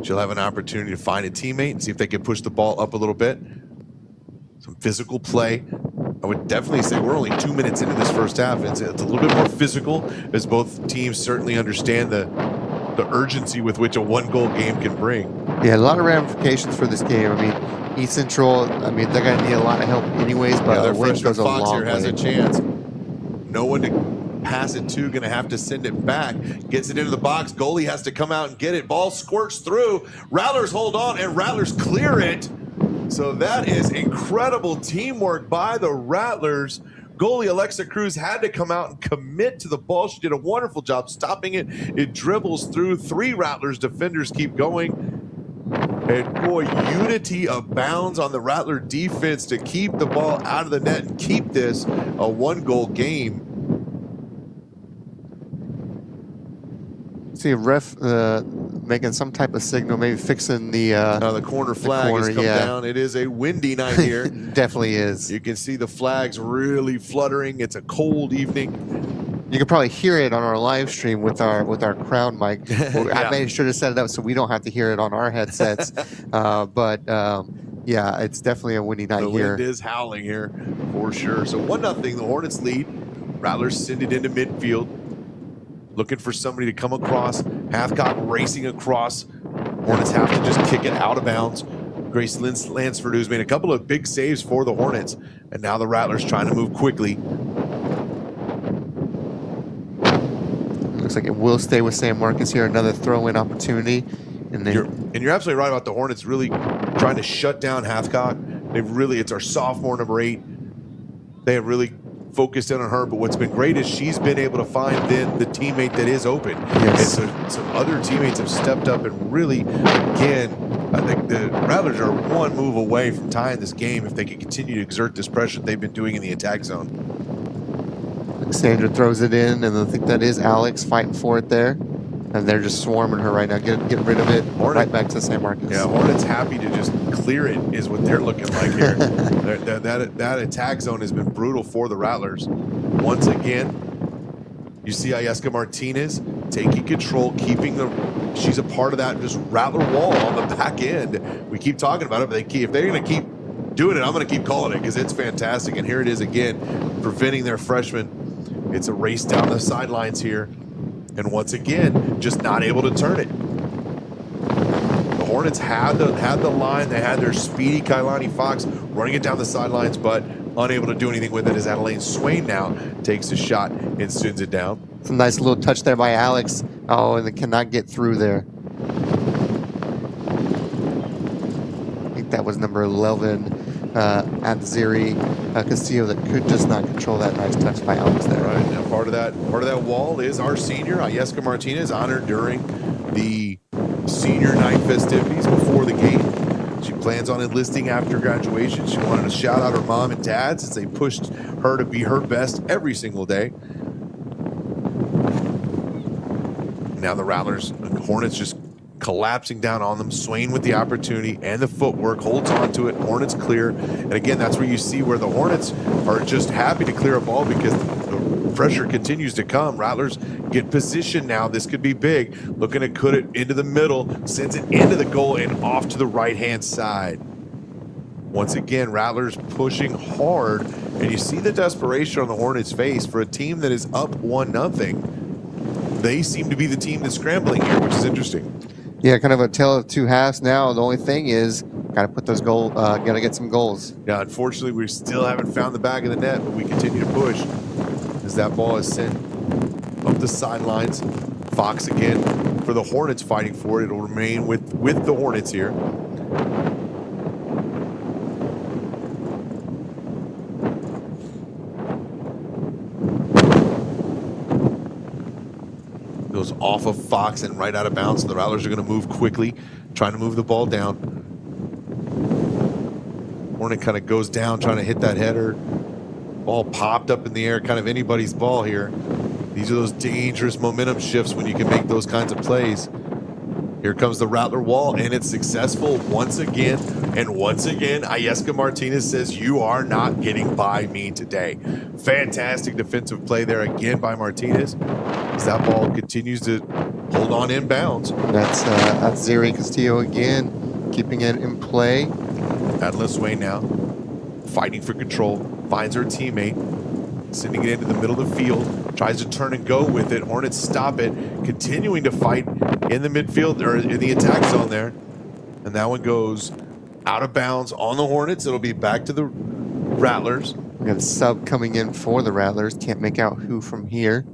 she'll have an opportunity to find a teammate and see if they can push the ball up a little bit. Some physical play. I would definitely say we're only 2 minutes into this first half. It's a little bit more physical, as both teams certainly understand the urgency with which a 1-goal game can bring. Yeah, a lot of ramifications for this game. I mean, East Central, they're going to need a lot of help anyways, but their win goes a Fox long here has way. a chance. No one to pass it to, going to have to send it back. Gets it into the box. Goalie has to come out and get it. Ball squirts through. Rattlers hold on, and Rattlers clear it. So that is incredible teamwork by the Rattlers. Goalie Alexa Cruz had to come out and commit to the ball. She did a wonderful job stopping it. It dribbles through. 3 Rattlers defenders keep going. And boy, unity abounds on the Rattler defense to keep the ball out of the net and keep this a 1-goal game. See a ref making some type of signal, maybe fixing the corner flag has come down. It is a windy night here. Definitely is. You can see the flags really fluttering. It's a cold evening. You can probably hear it on our live stream with our crowd mic. I made sure to set it up so we don't have to hear it on our headsets. Yeah, it's definitely a windy night here. The wind is howling here for sure. So 1-0, the Hornets lead. Rattlers send it into midfield, looking for somebody to come across. Hathcock racing across. Hornets have to just kick it out of bounds. Grace Lansford, who's made a couple of big saves for the Hornets, and now the Rattlers trying to move quickly. Looks Looks like it will stay with San Marcos here. Another throw-in opportunity. And then You're absolutely right about the Hornets really trying to shut down Hathcock. It's our sophomore, number 8. They have really focused in on her, but what's been great is she's been able to find then the teammate that is open. Yes. And so some other teammates have stepped up and really, again, I think the Rattlers are one move away from tying this game if they can continue to exert this pressure they've been doing in the attack zone. Alexandra throws it in, and I think that is Alex fighting for it there. And they're just swarming her right now. Get rid of it. Right back to San Marcos. Yeah, Hornets happy to just clear it is what they're looking like here. that attack zone has been brutal for the Rattlers. Once again, you see Ayaska Martinez taking control, she's a part of that just Rattler wall on the back end. We keep talking about it, but if they're going to keep doing it, I'm going to keep calling it because it's fantastic. And here it is again, preventing their freshman. It's a race down the sidelines here. And once again, just not able to turn it. The Hornets had the line. They had their speedy Kailani Fox running it down the sidelines, but unable to do anything with it as Adelaine Swain now takes a shot and sends it down. It's a nice little touch there by Alex. Oh, and they cannot get through there. I think that was number 11, Adziri Castillo, that could just not control that nice touch by Alex there. Right, now part of that wall is our senior, Ayaska Martinez, honored during the senior night festivities before the game. She plans on enlisting after graduation. She wanted to shout out her mom and dad since they pushed her to be her best every single day. Now the Rattlers, Hornets just collapsing down on them. Swain with the opportunity and the footwork, holds on to it. Hornets clear. And again, that's where you see where the Hornets are just happy to clear a ball because the pressure continues to come. Rattlers get position now. This could be big. Looking to cut it into the middle, sends it into the goal and off to the right-hand side. Once again, Rattlers pushing hard, and you see the desperation on the Hornets' face for a team that is up 1-0. They seem to be the team that's scrambling here, which is interesting. Yeah, kind of a tale of two halves now. The only thing is, got to put those goals, got to get some goals. Yeah, unfortunately, we still haven't found the back of the net, but we continue to push as that ball is sent up the sidelines. Fox again for the Hornets fighting for it. It'll remain with the Hornets here. Goes off of Fox and right out of bounds. So the Rattlers are going to move quickly, trying to move the ball down. Hornet kind of goes down, trying to hit that header. Ball popped up in the air, kind of anybody's ball here. These are those dangerous momentum shifts when you can make those kinds of plays. Here comes the Rattler wall, and it's successful once again. And once again, Ayaska Martinez says, "You are not getting by me today." Fantastic defensive play there again by Martinez. As that ball continues to hold on inbounds. That's Zeri Castillo again, keeping it in play. Adelaine Swain now fighting for control, finds her teammate, sending it into the middle of the field, tries to turn and go with it. Hornets stop it, continuing to fight in the midfield, or in the attack zone there. And that one goes out of bounds on the Hornets. It'll be back to the Rattlers. We got a sub coming in for the Rattlers. Can't make out who from here.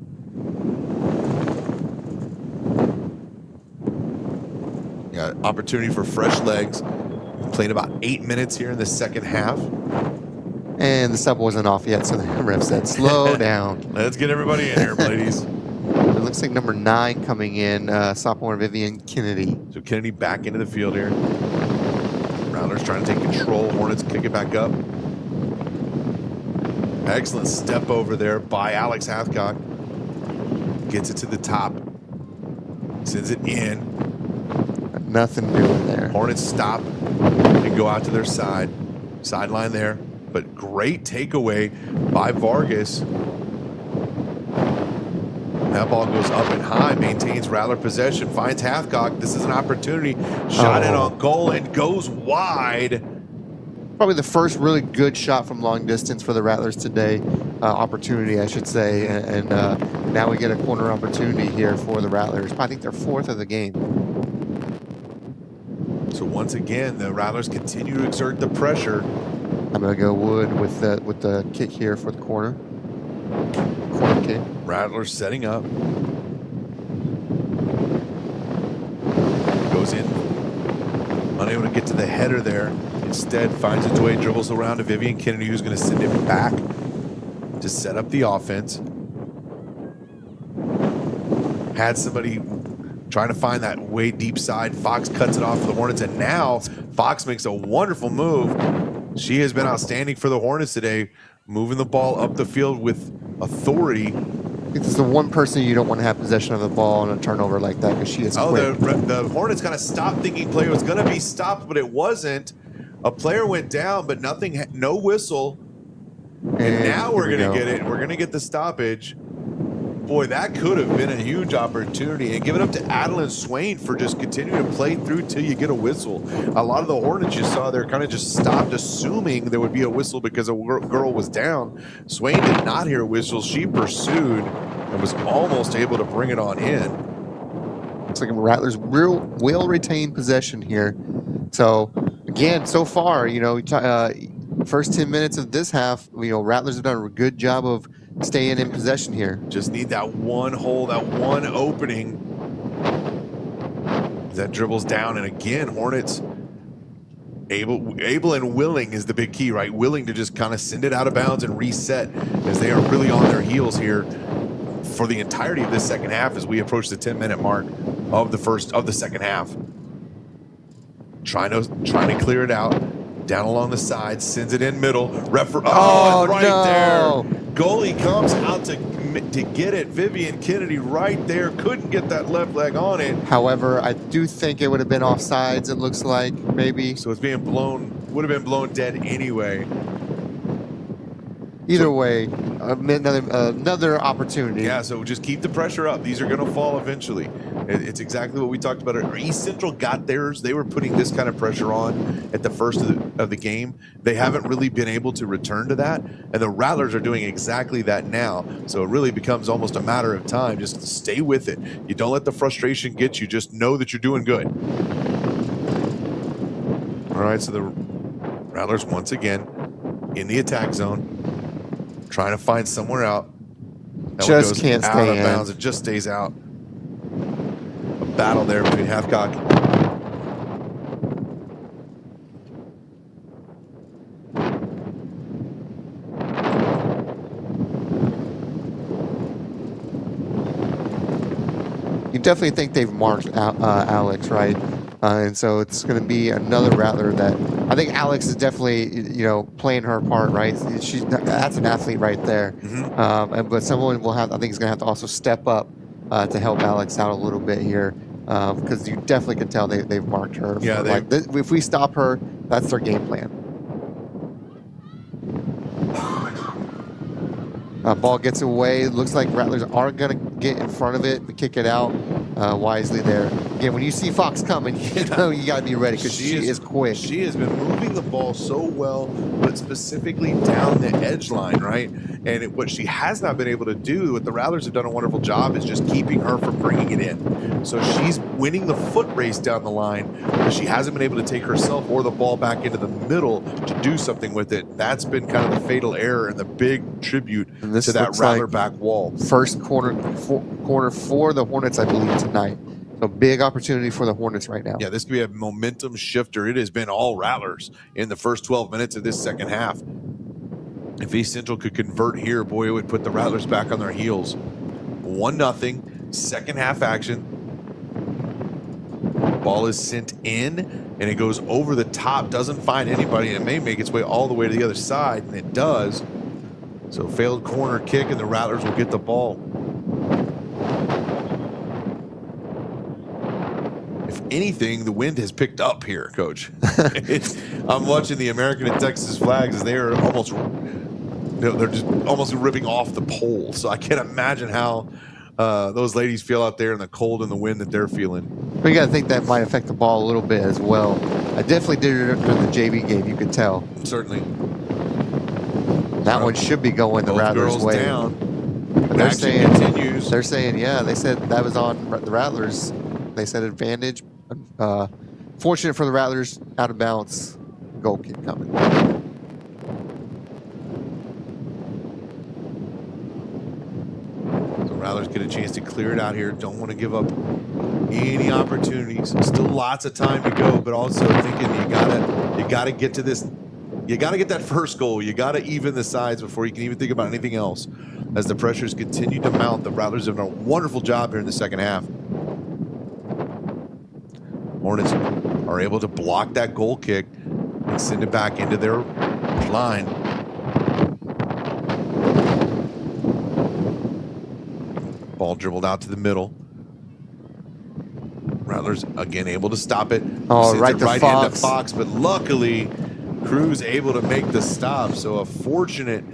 Yeah, opportunity for fresh legs. Playing about 8 minutes here in the second half. And the sub wasn't off yet, so the ref said, slow down. Let's get everybody in here, ladies. It looks like number 9 coming in, sophomore Vivian Kennedy. So Kennedy back into the field here. Rattlers trying to take control. Hornets kick it back up. Excellent step over there by Alex Hathcock. Gets it to the top. Sends it in. Nothing doing there. Hornets stop and go out to their sideline there. But great takeaway by Vargas. That ball goes up and high, maintains Rattler possession, finds Hathcock. This is an opportunity. Shot in on goal and goes wide. Probably the first really good shot from long distance for the Rattlers today. Opportunity, I should say. And now we get a corner opportunity here for the Rattlers. I think they're 4th of the game. So once again, the Rattlers continue to exert the pressure. I'm going to go Wood with the kick here for the corner. Corner kick. Rattlers setting up. goes in, unable to get to the header there. Instead, finds its way, dribbles around to Vivian Kennedy, who's going to send it back to set up the offense. Had somebody trying to find that way deep side. Fox cuts it off for the Hornets, and now Fox makes a wonderful move. She has been outstanding for the Hornets today, moving the ball up the field with authority. I think this is the one person you don't want to have possession of the ball on a turnover like that because she is quick. The Hornets kind of stopped thinking play was going to be stopped, but it wasn't. A player went down, but nothing, no whistle. And now we're going to get it. We're going to get the stoppage. Boy, that could have been a huge opportunity. And give it up to Adeline Swain for just continuing to play through till you get a whistle. A lot of the Hornets you saw there kind of just stopped, assuming there would be a whistle because a girl was down. Swain did not hear a whistle. She pursued and was almost able to bring it on in. Looks like Rattlers will retain possession here. So, again, so far, first 10 minutes of this half, Rattlers have done a good job of staying in possession here. Just need that one hole, that one opening. That dribbles down, and again, Hornets able and willing is the big key, right? Willing to just kind of send it out of bounds and reset, as they are really on their heels here for the entirety of this second half as we approach the 10-minute mark of the second half. Trying to clear it out. Down along the side, sends it in middle. Right no. there. Goalie comes out to get it. Vivian Kennedy right there. Couldn't get that left leg on it. However, I do think it would have been offsides, it looks like, maybe. So it's being blown, would have been blown dead anyway. Either way, another opportunity. Yeah, so just keep the pressure up. These are going to fall eventually. It's exactly what we talked about. East Central got theirs. They were putting this kind of pressure on at the first of the game. They haven't really been able to return to that, and the Rattlers are doing exactly that now. So it really becomes almost a matter of time. Just stay with it. You don't let the frustration get you. Just know that you're doing good. All right, so the Rattlers once again in the attack zone. Trying to find somewhere out. That just can't out stay of bounds. in. It just stays out. A battle there between Hathcock. You definitely think they've marked Alex, right? And so it's going to be another Rattler that I think Alex is definitely, playing her part, right? That's an athlete right there. Mm-hmm. But someone will have, I think, is going to have to also step up to help Alex out a little bit here, because you definitely can tell they've marked her. Yeah, if we stop her, that's their game plan. Ball gets away. Looks like Rattlers are going to get in front of it and kick it out wisely there. Again, when you see Fox coming, you know you got to be ready because she is quick. She has been moving the ball so well, but specifically down the edge line, right? And what she has not been able to do, what the Rattlers have done a wonderful job, is just keeping her from bringing it in. So she's winning the foot race down the line, but she hasn't been able to take herself or the ball back into the middle to do something with it. That's been kind of the fatal error and the big tribute to that Rattler back wall. First corner for the Hornets, I believe, tonight. So big opportunity for the Hornets right now. Yeah, this could be a momentum shifter. It has been all Rattlers in the first 12 minutes of this second half. If East Central could convert here, boy, it would put the Rattlers back on their heels. 1-0, second half action. Ball is sent in, and it goes over the top, doesn't find anybody, and it may make its way all the way to the other side, and it does. So failed corner kick, and the Rattlers will get the ball. If anything, the wind has picked up here, Coach. I'm watching the American and Texas flags as they are almost, they're just almost ripping off the pole. So I can't imagine how those ladies feel out there in the cold and the wind that they're feeling. We got to think that might affect the ball a little bit as well. I definitely did it during the JV game. You could tell. Certainly. That one should be going the Rattlers' way. Down. They're Action saying, continues. They're saying, yeah, they said that was on the Rattlers. They said advantage. Fortunate for the Rattlers, out of bounds. Goal kick coming. So Rattlers get a chance to clear it out here. Don't want to give up any opportunities. Still lots of time to go, but also thinking you gotta get to this. You gotta get that first goal. You gotta even the sides before you can even think about anything else. As the pressures continue to mount, the Rattlers have done a wonderful job here in the second half. Hornets are able to block that goal kick and send it back into their line. Ball dribbled out to the middle. Rattlers again able to stop it. Oh, Sends right it to right Fox. into Fox, but luckily Cruz able to make the stop. So a fortunate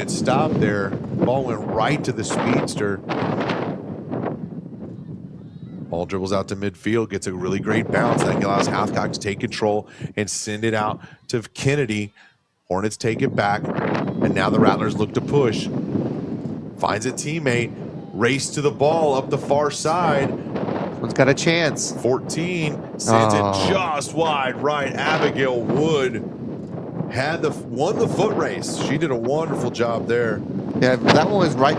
stop there. Ball went right to the speedster. Ball dribbles out to midfield, gets a really great bounce. That allows Hathcock to take control and send it out to Kennedy. Hornets take it back, and now the Rattlers look to push. Finds a teammate, race to the ball up the far side. One's got a chance. 14 sends it just wide right. Abigail Wood won the foot race. She did a wonderful job there. Yeah, that one was right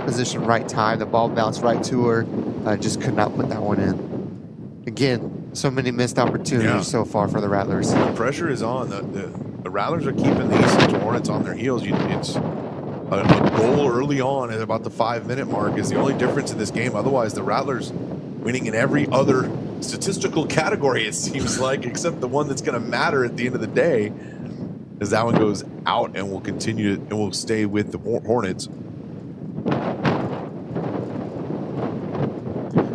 position, right time. The ball bounced right to her. Just could not put that one in. Again, so many missed opportunities so far for the Rattlers. The pressure is on. The Rattlers are keeping the East Central Hornets on their heels. It's a goal early on at about the 5-minute mark is the only difference in this game. Otherwise, the Rattlers winning in every other statistical category, it seems like, except the one that's going to matter at the end of the day, as that one goes out and will continue and will stay with the Hornets.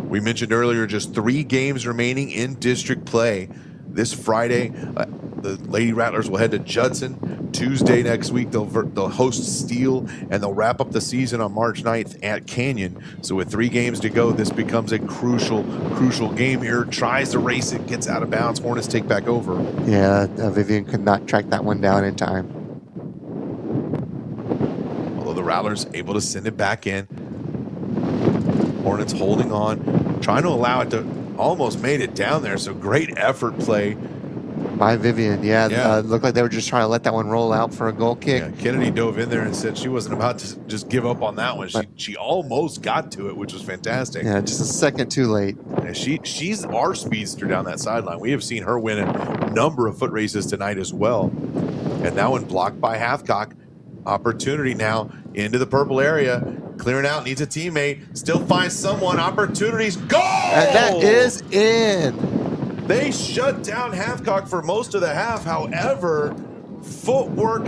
We mentioned earlier just 3 games remaining in district play. This Friday, the Lady Rattlers will head to Judson. Tuesday next week, they'll host Steele, and they'll wrap up the season on March 9th at Canyon. So with 3 games to go, this becomes a crucial game here. Tries to race it, gets out of bounds. Hornets take back over. Yeah, Vivian could not track that one down in time. Although the Rattlers able to send it back in. Hornets holding on, trying to allow it to almost made it down there. So great effort play by Vivian. Looked like they were just trying to let that one roll out for a goal kick. Yeah, Kennedy dove in there and said she wasn't about to just give up on that one. She almost got to it, which was fantastic. Yeah, just a second too late. Yeah, she's our speedster down that sideline. We have seen her win a number of foot races tonight as well. And that one blocked by Hathcock. Opportunity now into the purple area. Clearing out, needs a teammate. Still finds someone. Opportunities. Goal! And that is in. They shut down Hathcock for most of the half. However, footwork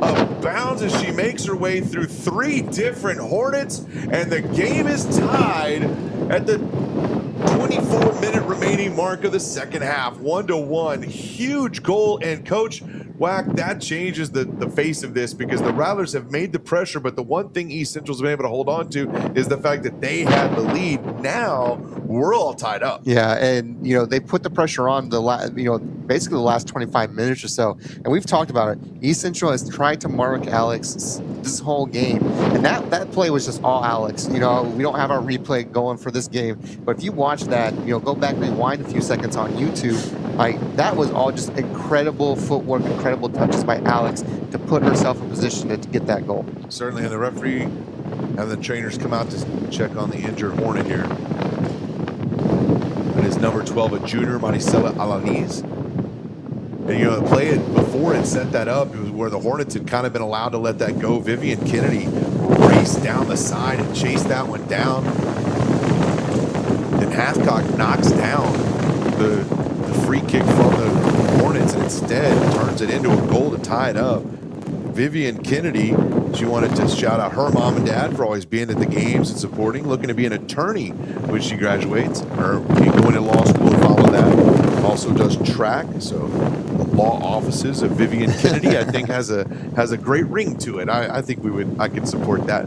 of bounds as she makes her way through 3 different Hornets, and the game is tied at the 24-minute remaining mark of the second half. 1-1. Huge goal, and Coach Wack, that changes the face of this because the Rattlers have made the pressure, but the one thing East Central's been able to hold on to is the fact that they had the lead. Now we're all tied up. Yeah, and they put the pressure on basically the last 25 minutes or so, and we've talked about it. East Central has tried to mark Alex this whole game, and that play was just all Alex. We don't have our replay going for this game, but if you watch that, go back, rewind a few seconds on YouTube. That was all just incredible footwork, incredible touches by Alex to put herself in position to get that goal. Certainly, and the referee and the trainers come out to check on the injured Hornet here. That is number 12, a junior, Maricela Alanis. And the play before it set that up, it was where the Hornets had kind of been allowed to let that go. Vivian Kennedy raced down the side and chased that one down. Then Hathcock knocks down the free kick from the Hornets and instead turns it into a goal to tie it up. Vivian Kennedy, she wanted to shout out her mom and dad for always being at the games and supporting, looking to be an attorney when she graduates, or going to law school and follow that. Also does track, so the law offices of Vivian Kennedy, I think, has a great ring to it. I think I could support that.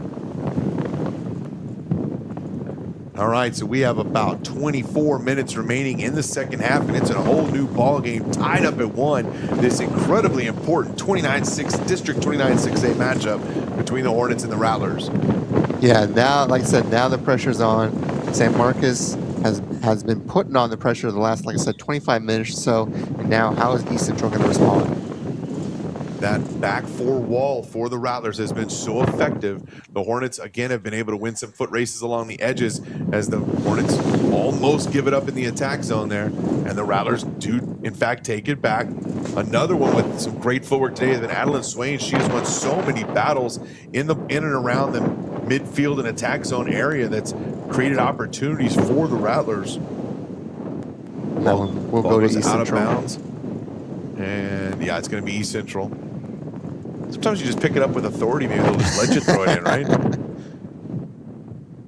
All right, so we have about 24 minutes remaining in the second half, and it's a whole new ball game, tied up at 1. This incredibly important 29-6 District 29-6A matchup between the Hornets and the Rattlers. Yeah, now, like I said, now the pressure's on. San Marcos has been putting on the pressure the last, like I said, 25 minutes or so. And now, how is East Central going to respond? That back 4 wall for the Rattlers has been so effective. The Hornets, again, have been able to win some foot races along the edges as the Hornets almost give it up in the attack zone there. And the Rattlers do, in fact, take it back. Another one with some great footwork today has been Adeline Swain. She has won so many battles in and around the midfield and attack zone area that's created opportunities for the Rattlers. We'll go to East out Central. Of bounds. And yeah, it's going to be East Central. Sometimes you just pick it up with authority. Maybe they'll just let you throw it in, right?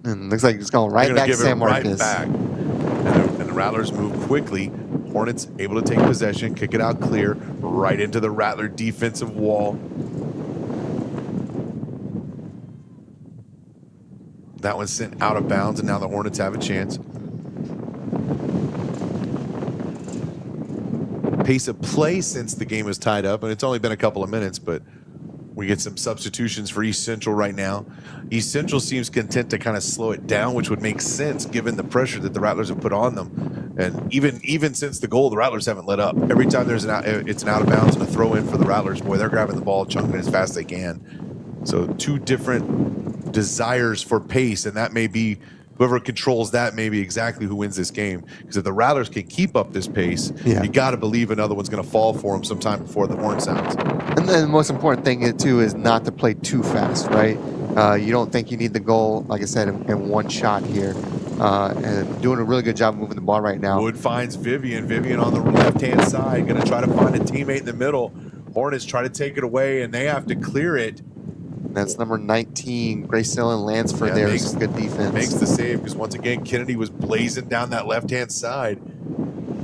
And looks like it's going right back to San Marcos. Right back. And the Rattlers move quickly. Hornets able to take possession, kick it out clear, right into the Rattler defensive wall. That one's sent out of bounds, and now the Hornets have a chance. Pace of play since the game was tied up, and it's only been a couple of minutes, but we get some substitutions for East Central right now. East Central seems content to kind of slow it down, which would make sense given the pressure that the Rattlers have put on them. And even since the goal, the Rattlers haven't let up. Every time there's it's an out of bounds and a throw in for the Rattlers, boy, they're grabbing the ball, chunking it as fast as they can. So two different desires for pace, and that may be whoever controls that may be exactly who wins this game. Because if the Rattlers can keep up this pace, you got to believe another one's going to fall for them sometime before the horn sounds. And then the most important thing, too, is not to play too fast, right? You don't think you need the goal, like I said, in one shot here. And doing a really good job moving the ball right now. Wood finds Vivian. Vivian on the left-hand side, going to try to find a teammate in the middle. Hornets try to take it away, and they have to clear it. That's number 19, Grace Dillon Lansford. There is good defense. Makes the save because once again, Kennedy was blazing down that left-hand side.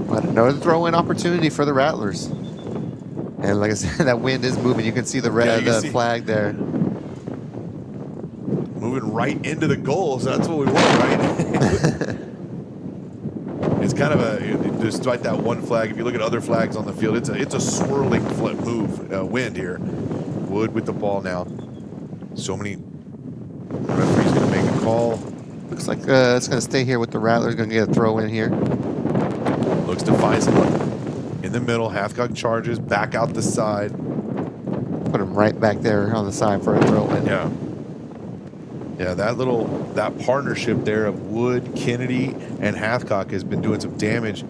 But another throw-in opportunity for the Rattlers. And like I said, that wind is moving. You can see the flag there. Moving right into the goal, so that's what we want, right? It's kind of despite that one flag, if you look at other flags on the field, it's a swirling wind here. Wood with the ball now. So many referees going to make a call. Looks like it's going to stay here with the Rattlers. Going to get a throw in here. Looks to find someone in the middle. Hathcock charges back out the side. Put him right back there on the side for a throw in. Yeah, that partnership there of Wood, Kennedy, and Hathcock has been doing some damage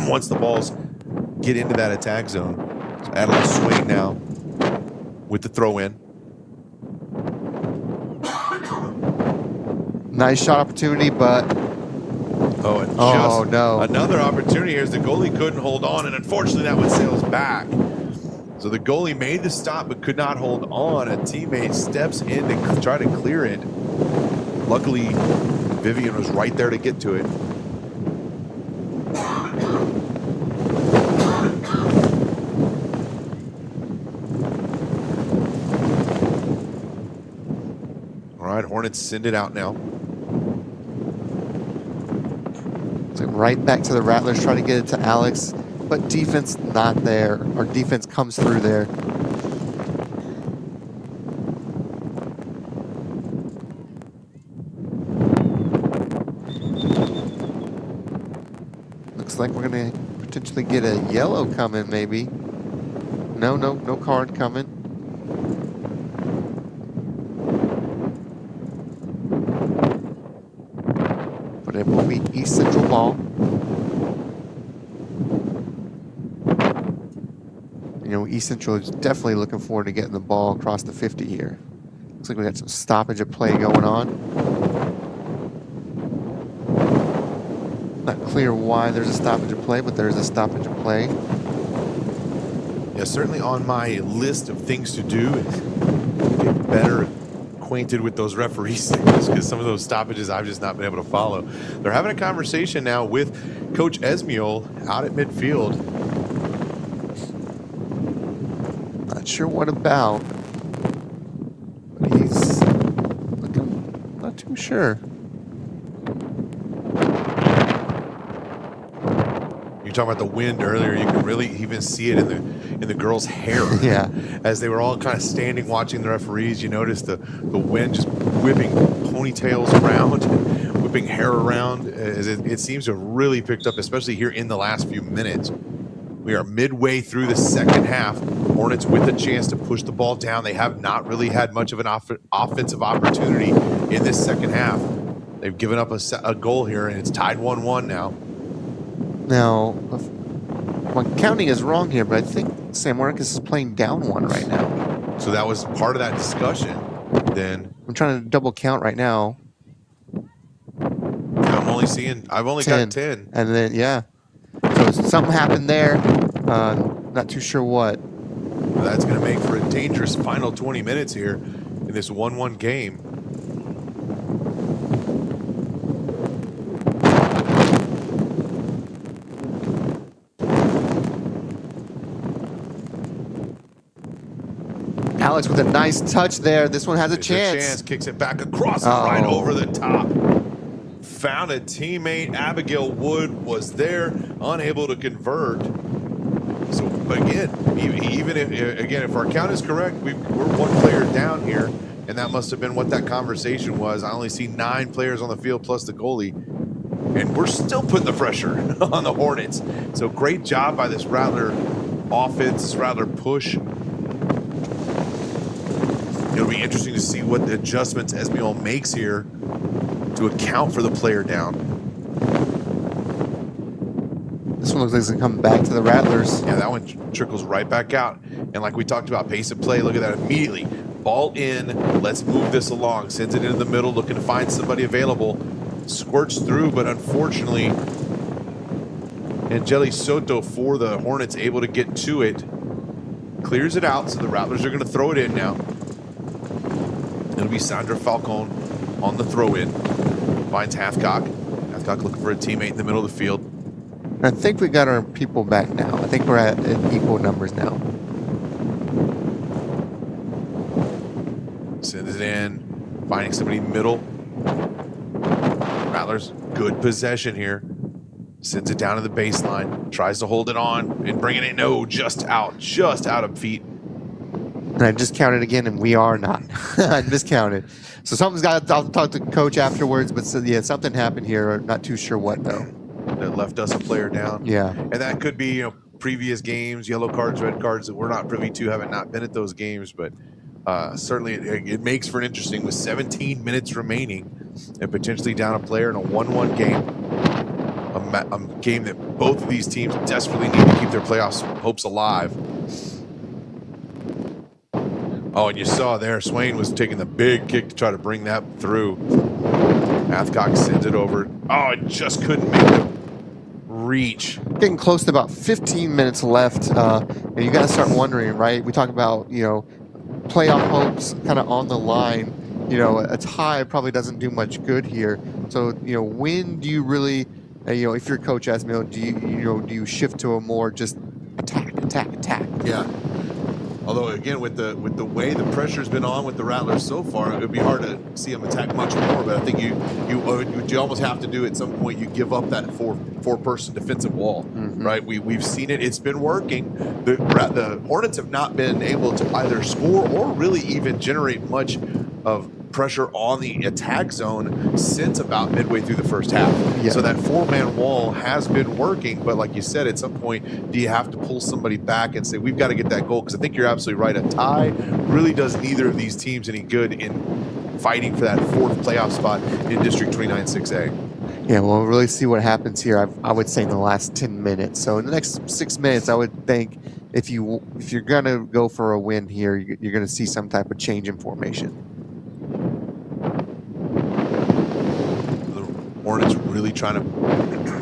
once the balls get into that attack zone. So Adeline Swain now with the throw in. Nice shot opportunity, but no. Another opportunity here as the goalie couldn't hold on, and unfortunately that one sails back. So the goalie made the stop but could not hold on. A teammate steps in to try to clear it. Luckily, Vivian was right there to get to it. All right, Hornets send it out now. So right back to the Rattlers, try to get it to Alex, but defense not there. Our defense comes through there. Looks like we're going to potentially get a yellow coming, maybe. No card coming. But it will be East Central ball. You know, East Central is definitely looking forward to getting the ball across the 50 here. Looks like we got some stoppage of play going on. Not clear why there's a stoppage of play, but there's a stoppage of play. Yeah, certainly on my list of things to do is get better acquainted with those referee signals, because some of those stoppages I've just not been able to follow. They're having a conversation now with Coach Esmiel out at midfield. Not sure what about, but he's looking not too sure. You're talking about the wind earlier. You can really even see it in the girls' hair. Yeah. As they were all kind of standing watching the referees, you notice the wind just whipping ponytails around, whipping hair around. As it seems to have really picked up, especially here in the last few minutes. We are midway through the second half. Hornets with a chance to push the ball down. They have not really had much of an offensive opportunity in this second half. They've given up a goal here, and it's tied 1-1 now. Now, my counting is wrong here, but I think San Marcos is playing down 1 right now. So that was part of that discussion. Then I'm trying to double count right now. I've only got 10. And then, yeah. So something happened there. Not too sure what. Well, that's going to make for a dangerous final 20 minutes here in this 1-1 game. Alex with a nice touch there. This one has a chance. Kicks it back across and right over the top. Found a teammate. Abigail Wood was there, unable to convert. So again, even if our count is correct, we're one player down here, and that must have been what that conversation was. I only see 9 players on the field plus the goalie, and we're still putting the pressure on the Hornets. So great job by this Rattler offense, this Rattler push. It'll be interesting to see what the adjustments Esmiel makes here to account for the player down. This one looks like it's going to come back to the Rattlers. Yeah, that one trickles right back out. And like we talked about, pace of play, look at that immediately. Ball in, let's move this along. Sends it into the middle, looking to find somebody available. Squirts through, but unfortunately, Angeli Soto for the Hornets able to get to it. Clears it out, so the Rattlers are going to throw it in now. It'll be Sandra Falcone on the throw-in. Finds Hathcock. Hathcock looking for a teammate in the middle of the field. I think we got our people back now. I think we're at equal numbers now. Sends it in. Finding somebody in the middle. Rattlers, good possession here. Sends it down to the baseline. Tries to hold it on and bring it in. No, just out of feet. And I just counted again, and we are not. I miscounted. So something's got to, I'll talk to coach afterwards, but so, yeah, something happened here. Not too sure what, though. That left us a player down. Yeah. And that could be, previous games, yellow cards, red cards that we're not privy to, haven't not been at those games, but certainly it makes for an interesting with 17 minutes remaining and potentially down a player in a 1-1 game. A game that both of these teams desperately need to keep their playoffs hopes alive. Oh, and you saw there, Swain was taking the big kick to try to bring that through. Hathcock sends it over. Oh, it just couldn't make the reach. Getting close to about 15 minutes left. And you got to start wondering, right? We talk about, playoff hopes kind of on the line. A tie probably doesn't do much good here. So, when do you really, if you're Coach Esmiel, do you shift to a more just attack? Yeah. Although again, with the way the pressure's been on with the Rattlers so far, it would be hard to see them attack much more. But I think you almost have to do at some point. You give up that four-person defensive wall, right? We've seen it; it's been working. The Hornets have not been able to either score or really even generate much of pressure on the attack zone since about midway through the first half. Yeah. So that 4-man wall has been working, but like you said, at some point, do you have to pull somebody back and say, we've got to get that goal? Because I think you're absolutely right. A tie really does neither of these teams any good in fighting for that 4th playoff spot in District 29 6A. Yeah, we'll really see what happens here, I would say, in the last 10 minutes. So in the next 6 minutes, I would think if you're going to go for a win here, you're going to see some type of change in formation. Hornets really trying to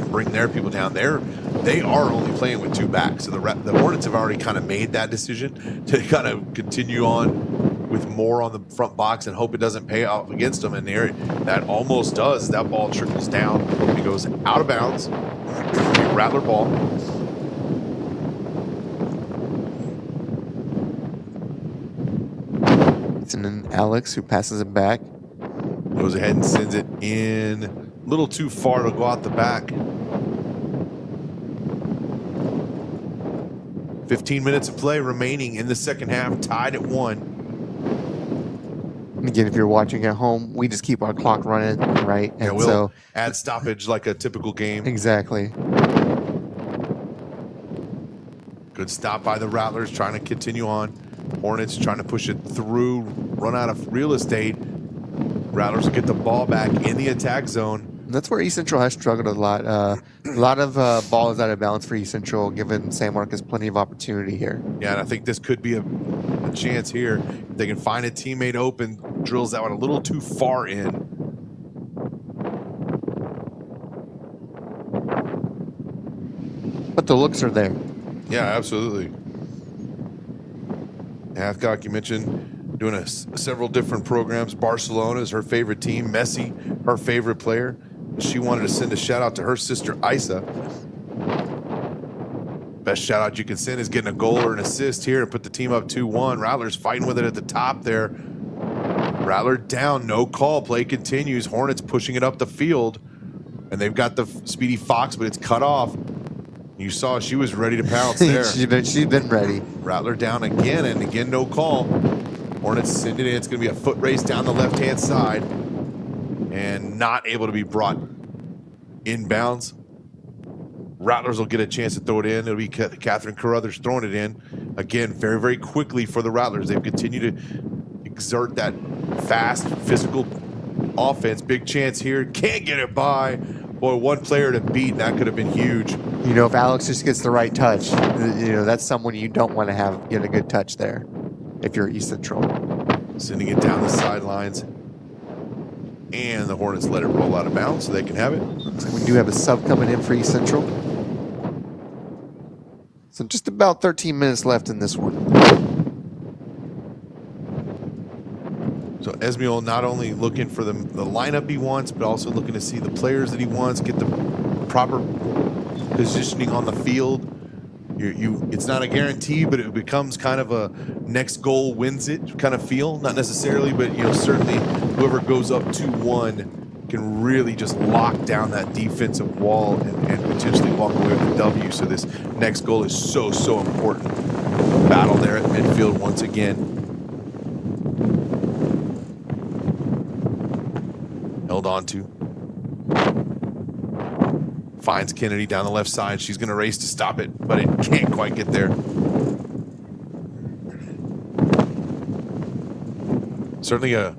bring their people down. They are only playing with 2 backs. So the Hornets have already kind of made that decision to kind of continue on with more on the front box and hope it doesn't pay off against them. And that almost does. That ball trickles down. It goes out of bounds. Rattler ball. It's an Alex who passes it back. Goes ahead and sends it in. A little too far to go out the back. 15 minutes of play remaining in the second half, tied at 1. And again, if you're watching at home, we just keep our clock running, right? And we'll add stoppage like a typical game. Exactly. Good stop by the Rattlers, trying to continue on. Hornets trying to push it through, run out of real estate. Rattlers will get the ball back in the attack zone. And that's where East Central has struggled a lot. A lot of balls out of balance for East Central, giving San Marcos plenty of opportunity here. Yeah, and I think this could be a chance here. If they can find a teammate open, drills that one a little too far in. But the looks are there. Yeah, absolutely. Hathcock, you mentioned doing several different programs. Barcelona is her favorite team. Messi, her favorite player. She wanted to send a shout out to her sister Isa. Best shout out you can send is getting a goal or an assist here and put the team up 2-1. Rattlers fighting with it at the top there. Rattler down, no call. Play continues. Hornets pushing it up the field. And they've got the Speedy Fox, but it's cut off. You saw she was ready to pounce there. She's been ready. Rattler down again, and again, no call. Hornets send it in. It's going to be a foot race down the left-hand side. And not able to be brought inbounds. Rattlers will get a chance to throw it in. It'll be Catherine Carruthers throwing it in. Again, very, very quickly for the Rattlers. They've continued to exert that fast, physical offense. Big chance here. Can't get it by. Boy, one player to beat, and that could have been huge. You know, if Alex just gets the right touch, you know, that's someone you don't want to have get a good touch there if you're East Central. Sending it down the sidelines. And the Hornets let it roll out of bounds so they can have it. Looks like we do have a sub coming in for East Central. So just about 13 minutes left in this one. So Esmiel not only looking for the lineup he wants, but also looking to see the players that he wants, get the proper positioning on the field. It's not a guarantee, but it becomes kind of a next goal wins it kind of feel. Not necessarily, but you know, certainly whoever goes up 2-1 can really just lock down that defensive wall and potentially walk away with a W. So this next goal is so important. Battle there at midfield once again. Held on to. Finds Kennedy down the left side. She's going to race to stop it, but it can't quite get there. Certainly a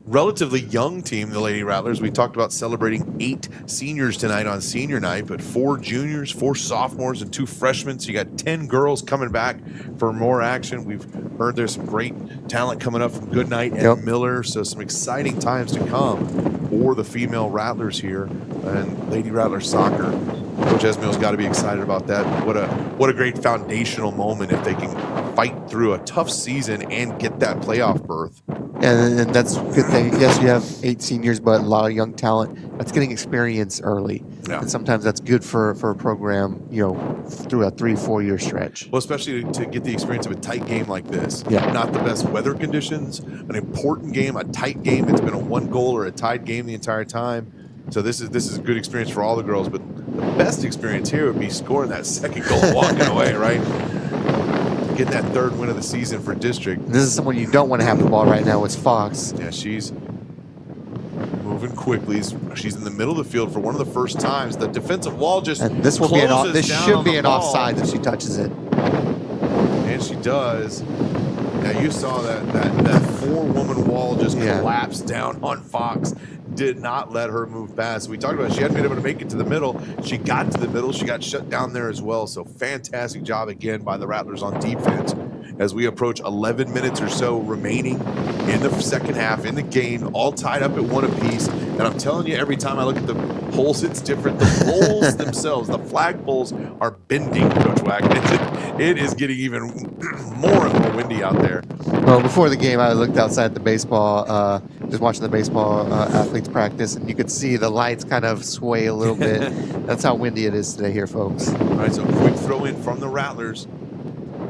relatively young team, the Lady Rattlers. We talked about celebrating 8 seniors tonight on senior night, but 4 juniors, 4 sophomores, and 2 freshmen. So you got 10 girls coming back for more action. We've heard there's some great talent coming up from Goodnight and Miller, so some exciting times to come for the female Rattlers here and Lady Rattler soccer. Coach Esmiel's got to be excited about that. What a great foundational moment if they can fight through a tough season and get that playoff berth. And that's a good thing. Yes, you have 8 seniors, but a lot of young talent that's getting experience early. Yeah. And sometimes that's good for a program, you know, through a 3-4 year stretch. Well, especially to get the experience of a tight game like this. Yeah. Not the best weather conditions, an important game, a tight game. It's been a 1 goal or a tied game the entire time. So this is a good experience for all the girls. But the best experience here would be scoring that second goal and walking away, right? Getting that 3rd win of the season for district. And this is someone you don't want to have the ball right now. It's Fox. Yeah, she's moving quickly. She's in the middle of the field for one of the first times. The defensive wall just and this will be an this should be an offside if she touches it. And she does. Now you saw that 4-woman wall just collapse down on Fox. Did not let her move past. We talked about it. She hadn't been able to make it to the middle. She got to the middle. She got shut down there as well. So fantastic job again by the Rattlers on defense as we approach 11 minutes or so remaining in the second half in the game, all tied up at 1 apiece. And I'm telling you, every time I look at the poles, it's different. The poles themselves, the flag poles are bending, Coach Wack. It is getting even more and more windy out there. Well, before the game, I looked outside the baseball, just watching the baseball athletes practice, and you could see the lights kind of sway a little bit. That's how windy it is today here, folks. All right, so quick throw in from the Rattlers,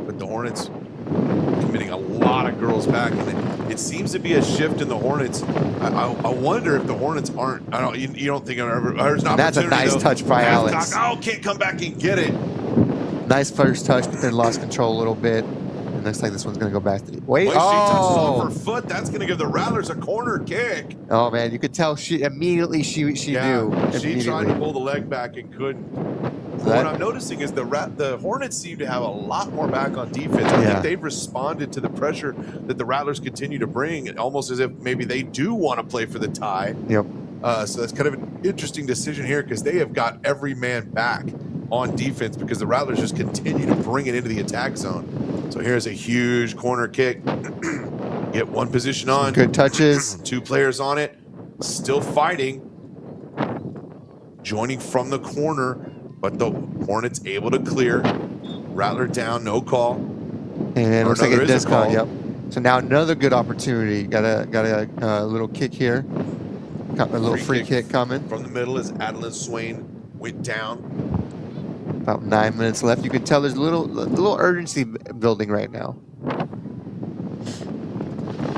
but the Hornets committing a lot of girls back, and it seems to be a shift in the Hornets. I wonder if the Hornets aren't. I don't. You don't think there's an opportunity? That's a nice touch by Alex. Can't come back and get it. Nice first touch, but then lost control a little bit. And looks like this one's going to go back to the... Wait, she touches off her foot. That's going to give the Rattlers a corner kick. Oh, man, you could tell she immediately she knew. She tried to pull the leg back and couldn't. Well, what I'm noticing is the Hornets seem to have a lot more back on defense. I think they've responded to the pressure that the Rattlers continue to bring, almost as if maybe they do want to play for the tie. Yep. So that's kind of an interesting decision here because they have got every man back on defense because the Rattlers just continue to bring it into the attack zone. So here's a huge corner kick. Get one position on. Good touches. 2 players on it. Still fighting. Joining from the corner, but the Hornets able to clear. Rattler down, no call. And it looks like it does call. Yep. So now another good opportunity. Got a little kick here. Got a little free kick coming. From the middle as Adeline Swain went down. About 9 minutes left. You can tell there's a little urgency building right now.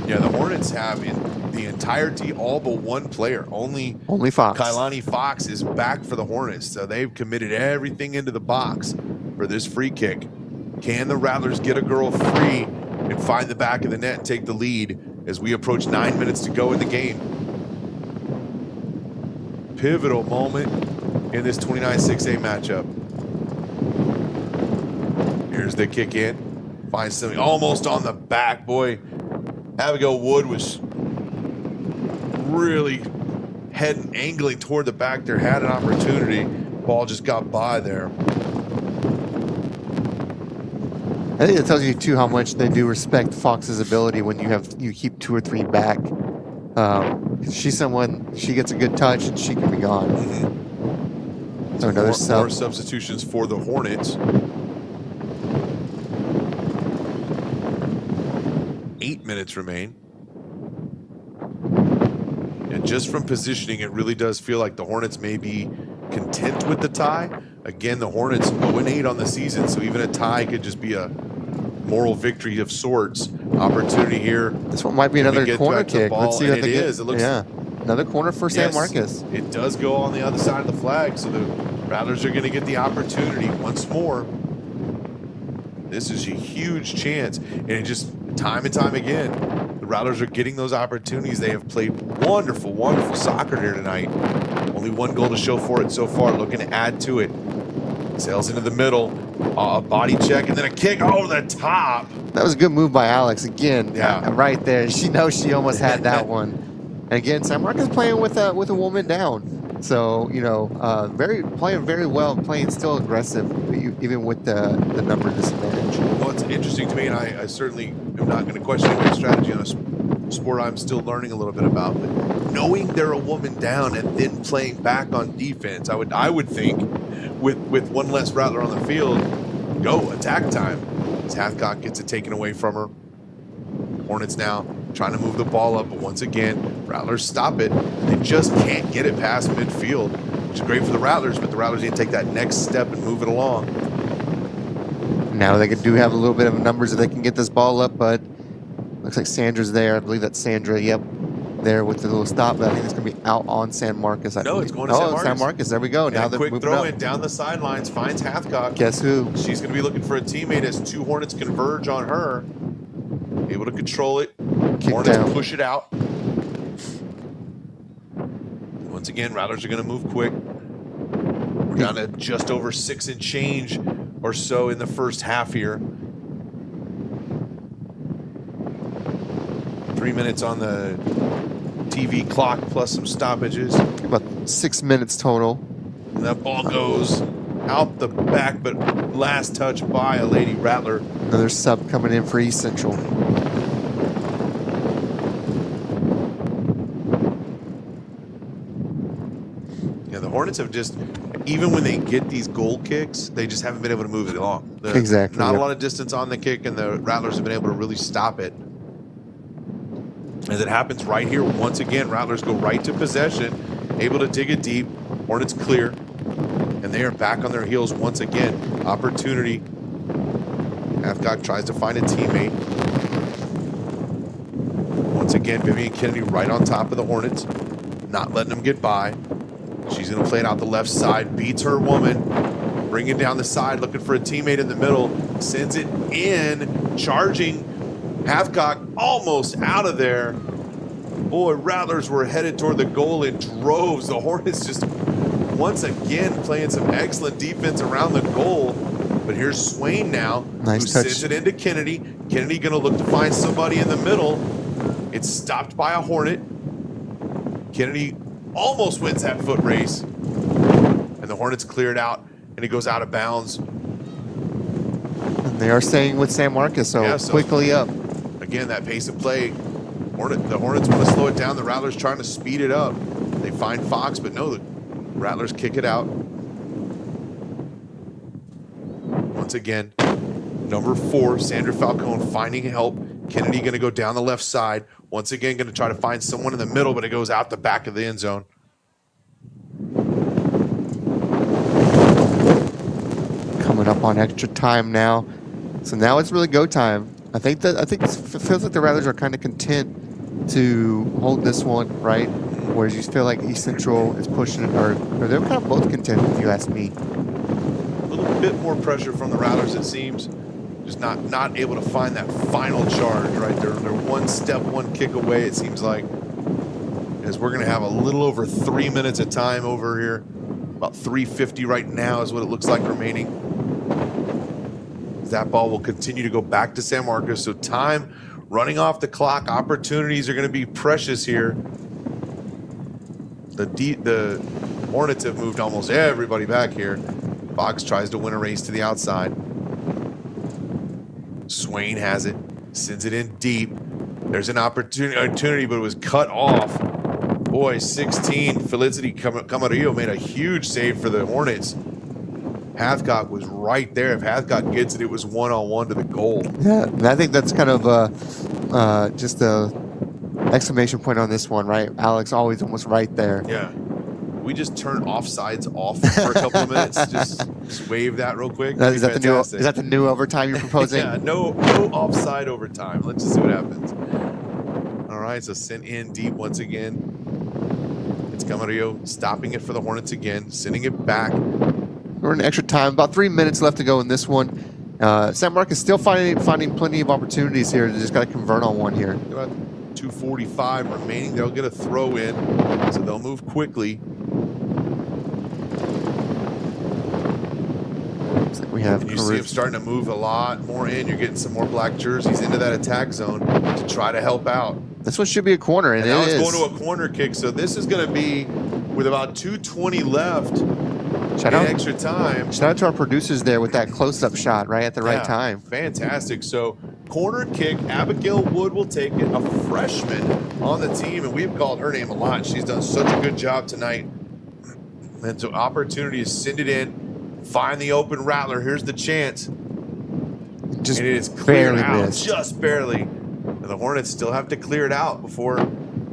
Yeah, the Hornets have in the entirety all but one player. Only Fox. Kailani Fox is back for the Hornets, so they've committed everything into the box for this free kick. Can the Rattlers get a girl free and find the back of the net and take the lead as we approach 9 minutes to go in the game? Pivotal moment in this 29-6A matchup. Here's the kick in. Finds something almost on the back. Boy, Abigail Wood was really heading, angling toward the back there, had an opportunity. Ball just got by there. I think it tells you too how much they do respect Fox's ability when you keep 2 or 3 back. She's someone, she gets a good touch and she can be gone. Mm-hmm. So another more substitutions for the Hornets. 8 minutes remain. And just from positioning, it really does feel like the Hornets may be content with the tie. Again, the Hornets 0-8 on the season, so even a tie could just be a moral victory of sorts. Opportunity here. This one might be another corner kick. Let's see what they get. It looks, yeah, another corner for San Marcos. It does go on the other side of the flag, so the Rattlers are going to get the opportunity once more. This is a huge chance, and it just time and time again, the Rattlers are getting those opportunities. They have played wonderful, wonderful soccer here tonight. Only 1 goal to show for it so far, looking to add to it. Sails into the middle, a body check, and then a kick over the top. That was a good move by Alex again. Yeah, right there. She knows she almost had that one. And again, San Marcos playing with a woman down, so you know, playing very well, playing still aggressive, even with the number disadvantage. Well, it's interesting to me, and I certainly am not going to question my strategy on a sport I'm still learning a little bit about. But knowing they're a woman down and then playing back on defense, I would think with one less Rattler on the field, go attack time. As Hathcock gets it taken away from her. Hornets now trying to move the ball up, but once again, Rattlers stop it. They just can't get it past midfield, which is great for the Rattlers, but the Rattlers need to take that next step and move it along. Now they do have a little bit of numbers that they can get this ball up, but looks like Sandra's there. I believe that's Sandra. Yep, there with the little stop. But I think it's going to be out on San Marcos. No, it's going to San Marcos. San Marcos. There we go. And now a quick throw in down the sidelines finds Hathcock. Guess who? She's going to be looking for a teammate as 2 Hornets converge on her. Able to control it. Kick Hornets down. push it out. Once again, Rattlers are going to move quick. We're down to just over 6 and change or so in the first half here. 3 minutes on the TV clock plus some stoppages. About 6 minutes total. And that ball goes out the back, but last touch by a Lady Rattler. Another sub coming in for East Central. Yeah, the Hornets have just, even when they get these goal kicks, they just haven't been able to move it along. Exactly. Not a lot of distance on the kick, and the Rattlers have been able to really stop it. As it happens right here, once again, Rattlers go right to possession, able to dig it deep. Hornets clear, and they are back on their heels once again. Opportunity. Hathcock tries to find a teammate. Once again, Vivian Kennedy right on top of the Hornets, not letting them get by. She's going to play it out the left side, beats her woman, bringing down the side, looking for a teammate in the middle, sends it in, charging. Hathcock almost out of there. Boy, Rattlers were headed toward the goal in droves. The Hornets just once again playing some excellent defense around the goal. But here's Swain now, Nice who touch. sends it into Kennedy. Kennedy going to look to find somebody in the middle. It's stopped by a Hornet. Kennedy almost wins that foot race. And the Hornet's cleared out, and it goes out of bounds. And they are staying with San Marcos, so, Yeah, quickly up. Again, that pace of play. The Hornets want to slow it down. The Rattlers trying to speed it up. They find Fox, but no, the Rattlers kick it out. Once again, number 4, Sandra Falcone finding help. Kennedy going to go down the left side. Once again, going to try to find someone in the middle, but it goes out the back of the end zone. Coming up on extra time now. So now it's really go time. I think it feels like the Rattlers are kind of content to hold this one, right? Whereas you feel like East Central is pushing it, or they're kind of both content, if you ask me. A little bit more pressure from the Rattlers, it seems. Just not able to find that final charge, right? They're one step, one kick away, it seems like. As we're going to have a little over 3 minutes of time over here. About 3:50 right now is what it looks like remaining. That ball will continue to go back to San Marcos. So time running off the clock. Opportunities are going to be precious here. The Hornets have moved almost everybody back here. Fox tries to win a race to the outside. Swain has it, sends it in deep. There's an opportunity, but it was cut off. Boy, 16, Felicity Camarillo made a huge save for the Hornets. Hathcock was right there. If Hathcock gets it, it was one-on-one to the goal. Yeah, and I think that's kind of just a exclamation point on this one, right? Alex always almost right there. Yeah. We just turn offsides off for a couple of minutes. Just wave that real quick. Is that the new overtime you're proposing? Yeah, no offside overtime. Let's just see what happens. All right, so sent in deep once again. It's Camarillo stopping it for the Hornets again, sending it back. We're in extra time. About 3 minutes left to go in this one. San Marcos still finding plenty of opportunities here. They just got to convert on one here. About 2:45 remaining. They'll get a throw in, so they'll move quickly. Looks like we have. And you see them starting to move a lot more in. You're getting some more black jerseys into that attack zone to try to help out. This one should be a corner, and now it is. It's going to a corner kick, so this is going to be with about 2:20 left. Shout out, extra time. Shout out to our producers there with that close-up shot right at the right time. Fantastic. So corner kick, Abigail Wood will take it, a freshman on the team, and we've called her name a lot. She's done such a good job tonight. And so opportunity to send it in, find the open Rattler. Here's the chance. Just and it is cleared barely out, missed. just barely. And the Hornets still have to clear it out before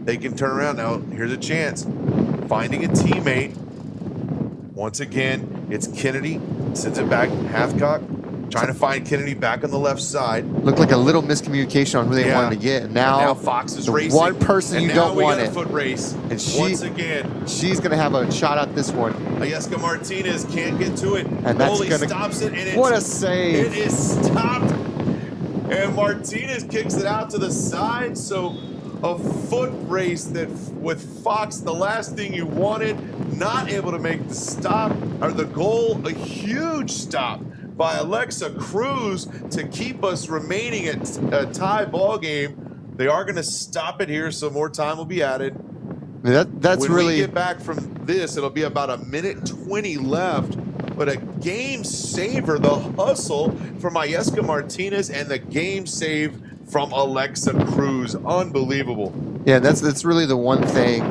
they can turn around. Now, here's a chance. Finding a teammate. Once again, it's Kennedy. Sends it back. Hathcock trying to find Kennedy back on the left side. Looked like a little miscommunication on who they wanted to get. And now Fox is the racing. one person you don't want it. it. Foot race. And once again, she's going to have a shot at this one. Ayaska Martinez can't get to it. And that's Goalie stops it. And what a save. It is stopped. And Martinez kicks it out to the side. So a foot race that with Fox, the last thing you wanted, not able to make the stop or the goal. A huge stop by Alexa Cruz to keep us remaining at a tie ball game. They are going to stop it here, so more time will be added. That's when really. we get back from this, it'll be about 1:20 left. But a game saver, the hustle from Ayaska Martinez and the game save from Alexa Cruz. Unbelievable. Yeah, that's really the one thing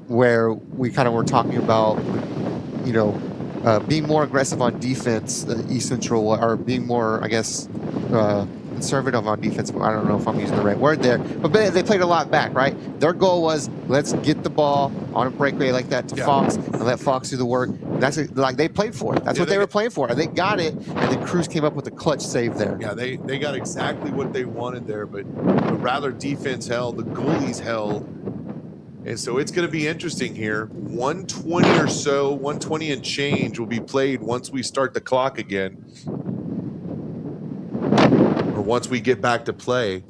where we kind of were talking about, you know, being more aggressive on defense, East Central, or being more, I guess, conservative on defense. I don't know if I'm using the right word there, but they played a lot back, right? Their goal was, let's get the ball on a breakaway like that to Fox and let Fox do the work. That's like they played for it. That's what they were playing for. And they got it, and then Cruz came up with a clutch save there. Yeah, they got exactly what they wanted there, but the Rattler defense held, the goalies held. And so it's going to be interesting here. 120 or so, 120 and change will be played once we start the clock again. Or once we get back to play.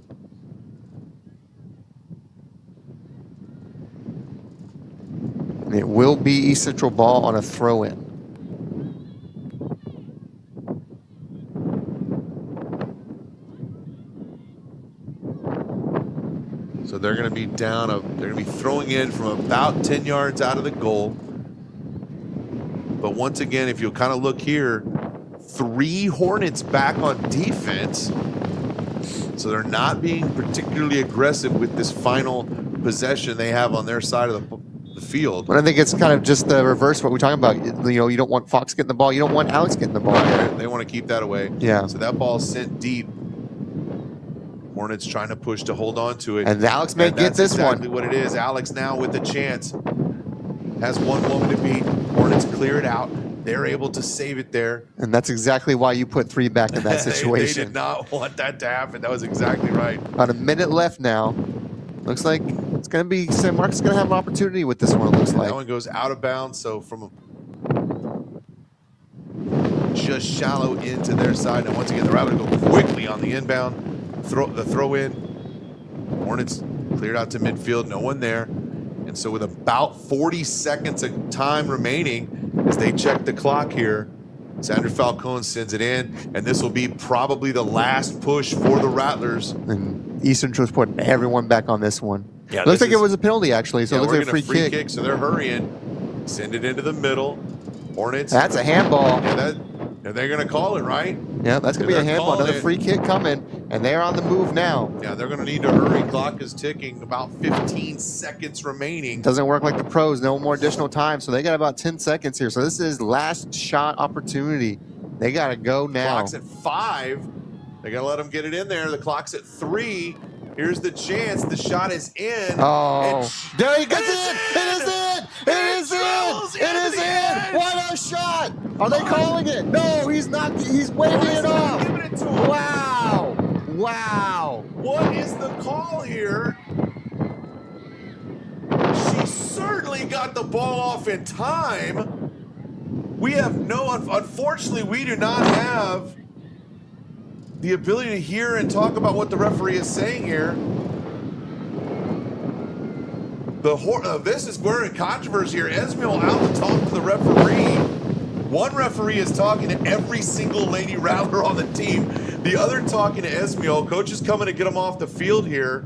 It will be East Central ball on a throw-in. So they're going to be down. They're going to be throwing in from about 10 yards out of the goal. But once again, if you'll kind of look here, 3 Hornets back on defense. So they're not being particularly aggressive with this final possession they have on their side of the field. But I think it's kind of just the reverse of what we're talking about. You know, you don't want Fox getting the ball. You don't want Alex getting the ball. They want to keep that away. Yeah. So that ball's sent deep. Hornets trying to push to hold on to it. And Alex may get this one. That's exactly what it is. Alex now with the chance. Has one woman to beat. Hornets clear it out. They're able to save it there. And that's exactly why you put 3 back in that situation. They did not want that to happen. That was exactly right. About a minute left now. Looks like it's going to be San Marcos going to have an opportunity with this one, it looks like. That one goes out of bounds, so from just shallow into their side. And once again, the Rattlers go quickly on the inbound. The throw in. Hornets cleared out to midfield. No one there. And so with about 40 seconds of time remaining, as they check the clock here, Sandra Falcone sends it in, and this will be probably the last push for the Rattlers. And Eastern was putting everyone back on this one. Yeah, looks like it was a penalty, actually, so yeah, it looks like a free kick. So they're hurrying. Send it into the middle. Hornets. That's a handball. Yeah, they're going to call it, right? Yeah, that's going to be a handball. Another free kick coming, and they're on the move now. Yeah, they're going to need to hurry. Clock is ticking. About 15 seconds remaining. Doesn't work like the pros. No more additional time. So they got about 10 seconds here. So this is last shot opportunity. They got to go now. Clock's at 5. They got to let them get it in there. The clock's at 3. Here's the chance. The shot is in. Oh, there he gets it! It is in! It is in! It is in! What a shot! Are they calling it? No, he's not. He's waving it off. Giving it to him. Wow! Wow! What is the call here? She certainly got the ball off in time. We have unfortunately, we do not have the ability to hear and talk about what the referee is saying here. This is where in controversy here. Esmiel out to talk to the referee. One referee is talking to every single Lady Rattler on the team. The other talking to Esmiel. Coach is coming to get him off the field here.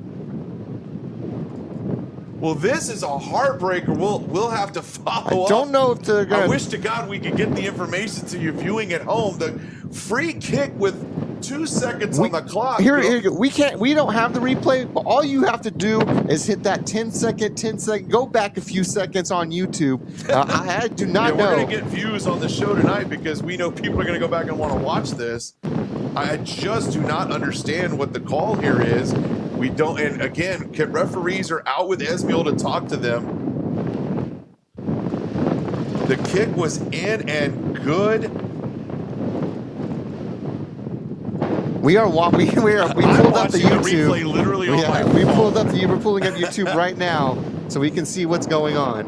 Well, this is a heartbreaker. We'll have to follow up. I don't know if they're gonna... I wish to God we could get the information to you viewing at home. The free kick with 2 seconds on the clock. Here, we don't have the replay, but all you have to do is hit that 10 second, go back a few seconds on YouTube. I do not know. We're going to get views on the show tonight because we know people are going to go back and want to watch this. I just do not understand what the call here is. We don't, and again, referees are out with Esmiel to talk to them. The kick was in and good. We pulled up the YouTube. Replay literally on my we're phone. pulling up YouTube right now so we can see what's going on.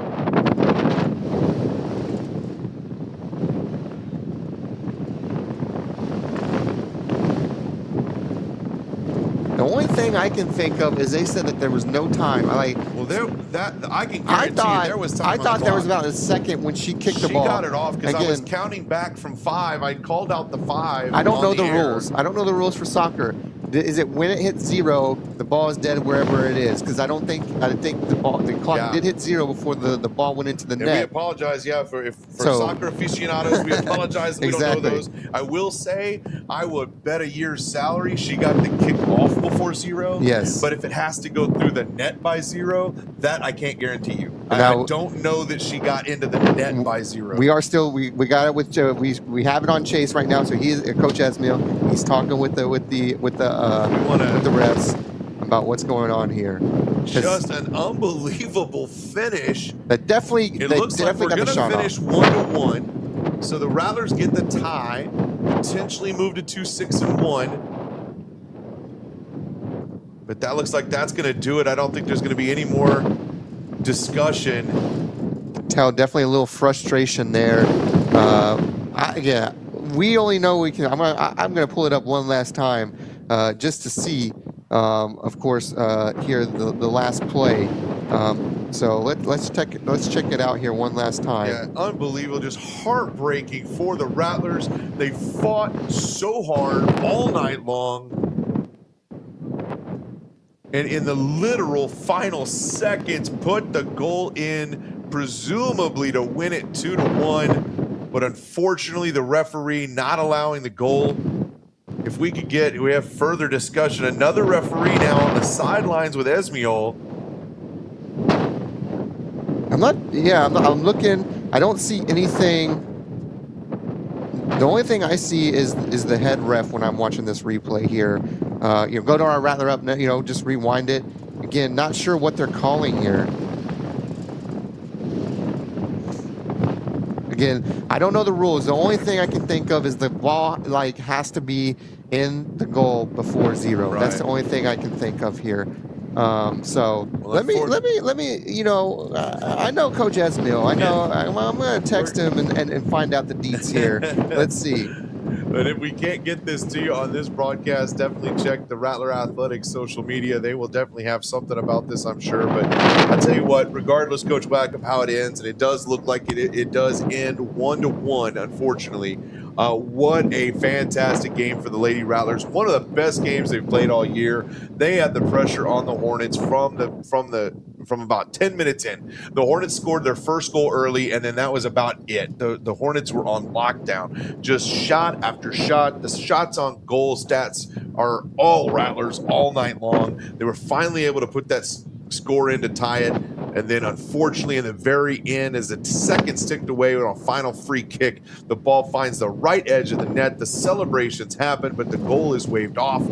The only thing I can think of is they said that there was no time. I can guarantee there was time. I thought there was about a second when she kicked the ball. She got it off because I was counting back from 5. I called out the 5. I don't know the rules. I don't know the rules for soccer. Is it when it hits 0, the ball is dead wherever it is? Because I think the clock did hit 0 before the ball went into the net. We apologize, for soccer aficionados. We apologize that we don't know those. I will say, I would bet a year's salary she got the kick off before 0. Yes. But if it has to go through the net by 0, that I can't guarantee you. Now, I don't know that she got into the net by 0. We are still we got it with Joe. We have it on Chase right now. So he's Coach Esmiel. He's talking with the refs about what's going on here. Just an unbelievable finish. That definitely. It looks like we're going to finish 1-1. So the Rattlers get the tie, potentially move to 2-6-1. But that looks like that's going to do it. I don't think there's going to be any more discussion. Definitely a little frustration there. We only know we can. I'm gonna pull it up one last time just to see. Of course, here the last play. So let's check it out here one last time. Yeah, unbelievable, just heartbreaking for the Rattlers. They fought so hard all night long, and in the literal final seconds put the goal in, presumably to win it 2-1, but unfortunately the referee not allowing the goal. If we have further discussion. Another referee now on the sidelines with Esmiol. I'm looking. I don't see anything. The only thing I see is the head ref when I'm watching this replay here. Go to our Rattler Up, just rewind it. Again, not sure what they're calling here. Again, I don't know the rules. The only thing I can think of is the ball has to be in the goal before 0. Right. That's the only thing I can think of here. Let me. I know Coach Esmiol. I know. I'm going to text him and find out the deets here. Let's see. But if we can't get this to you on this broadcast, definitely check the Rattler Athletics social media. They will definitely have something about this, I'm sure. But I'll tell you what, regardless, Coach Wack, of how it ends, and it does look like it does end 1-1, unfortunately. What a fantastic game for the Lady Rattlers. One of the best games they've played all year. They had the pressure on the Hornets from about 10 minutes in. The Hornets scored their first goal early, and then that was about it. The Hornets were on lockdown. Just shot after shot. The shots on goal stats are all Rattlers all night long. They were finally able to put that score in to tie it. And then, unfortunately, in the very end, as the seconds ticked away on a final free kick, the ball finds the right edge of the net. The celebrations happen, but the goal is waved off,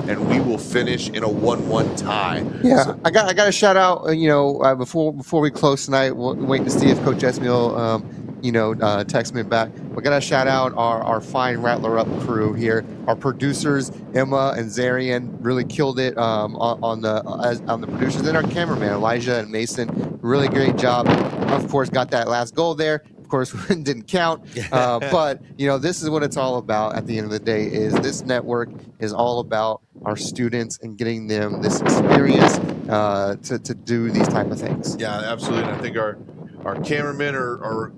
and we will finish in a 1-1 tie. Yeah, so, I got a shout out. Before we close tonight, we're waiting to see if Coach Esmiol, text me back. We're gonna shout out our fine Rattler Up crew here. Our producers Emma and Zarian really killed it on the producers, and our cameraman Elijah and Mason. Really great job. Of course, got that last goal there. Of course, didn't count. But this is what it's all about. At the end of the day, is this network is all about our students and getting them this experience to do these type of things. Yeah, absolutely. And I think our cameramen are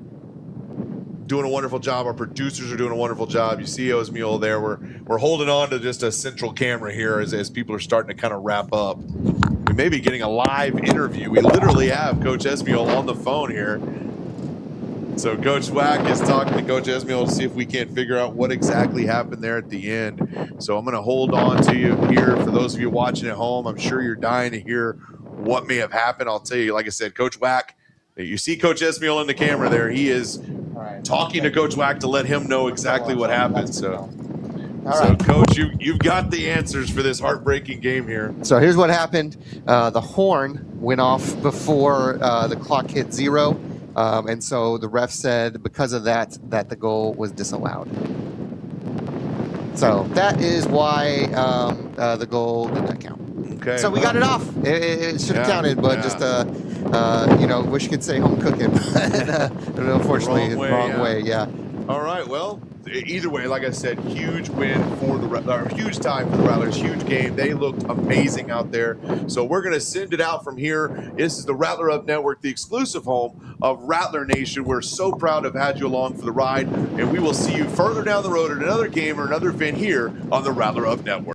doing a wonderful job. Our producers are doing a wonderful job. You see Esmiol there. We're holding on to just a central camera here as people are starting to kind of wrap up. We may be getting a live interview. We literally have Coach Esmiol on the phone here. So Coach Wack is talking to Coach Esmiol to see if we can't figure out what exactly happened there at the end. So I'm going to hold on to you here. For those of you watching at home, I'm sure you're dying to hear what may have happened. I'll tell you, like I said, Coach Wack, you see Coach Esmiol in the camera there. He is talking to Coach Wack to let him know exactly what happened. So Coach, you've got the answers for this heartbreaking game here. So here's what happened. The horn went off before the clock hit 0. And so the ref said because of that the goal was disallowed. So that is why the goal did not count. Okay. So we got it off. It should have counted, but just wish you could say home cooking. Unfortunately, wrong way. Yeah. All right. Well, either way, like I said, huge win for huge time for the Rattlers. Huge game. They looked amazing out there. So we're going to send it out from here. This is the Rattler Up Network, the exclusive home of Rattler Nation. We're so proud to have had you along for the ride, and we will see you further down the road at another game or another event here on the Rattler Up Network.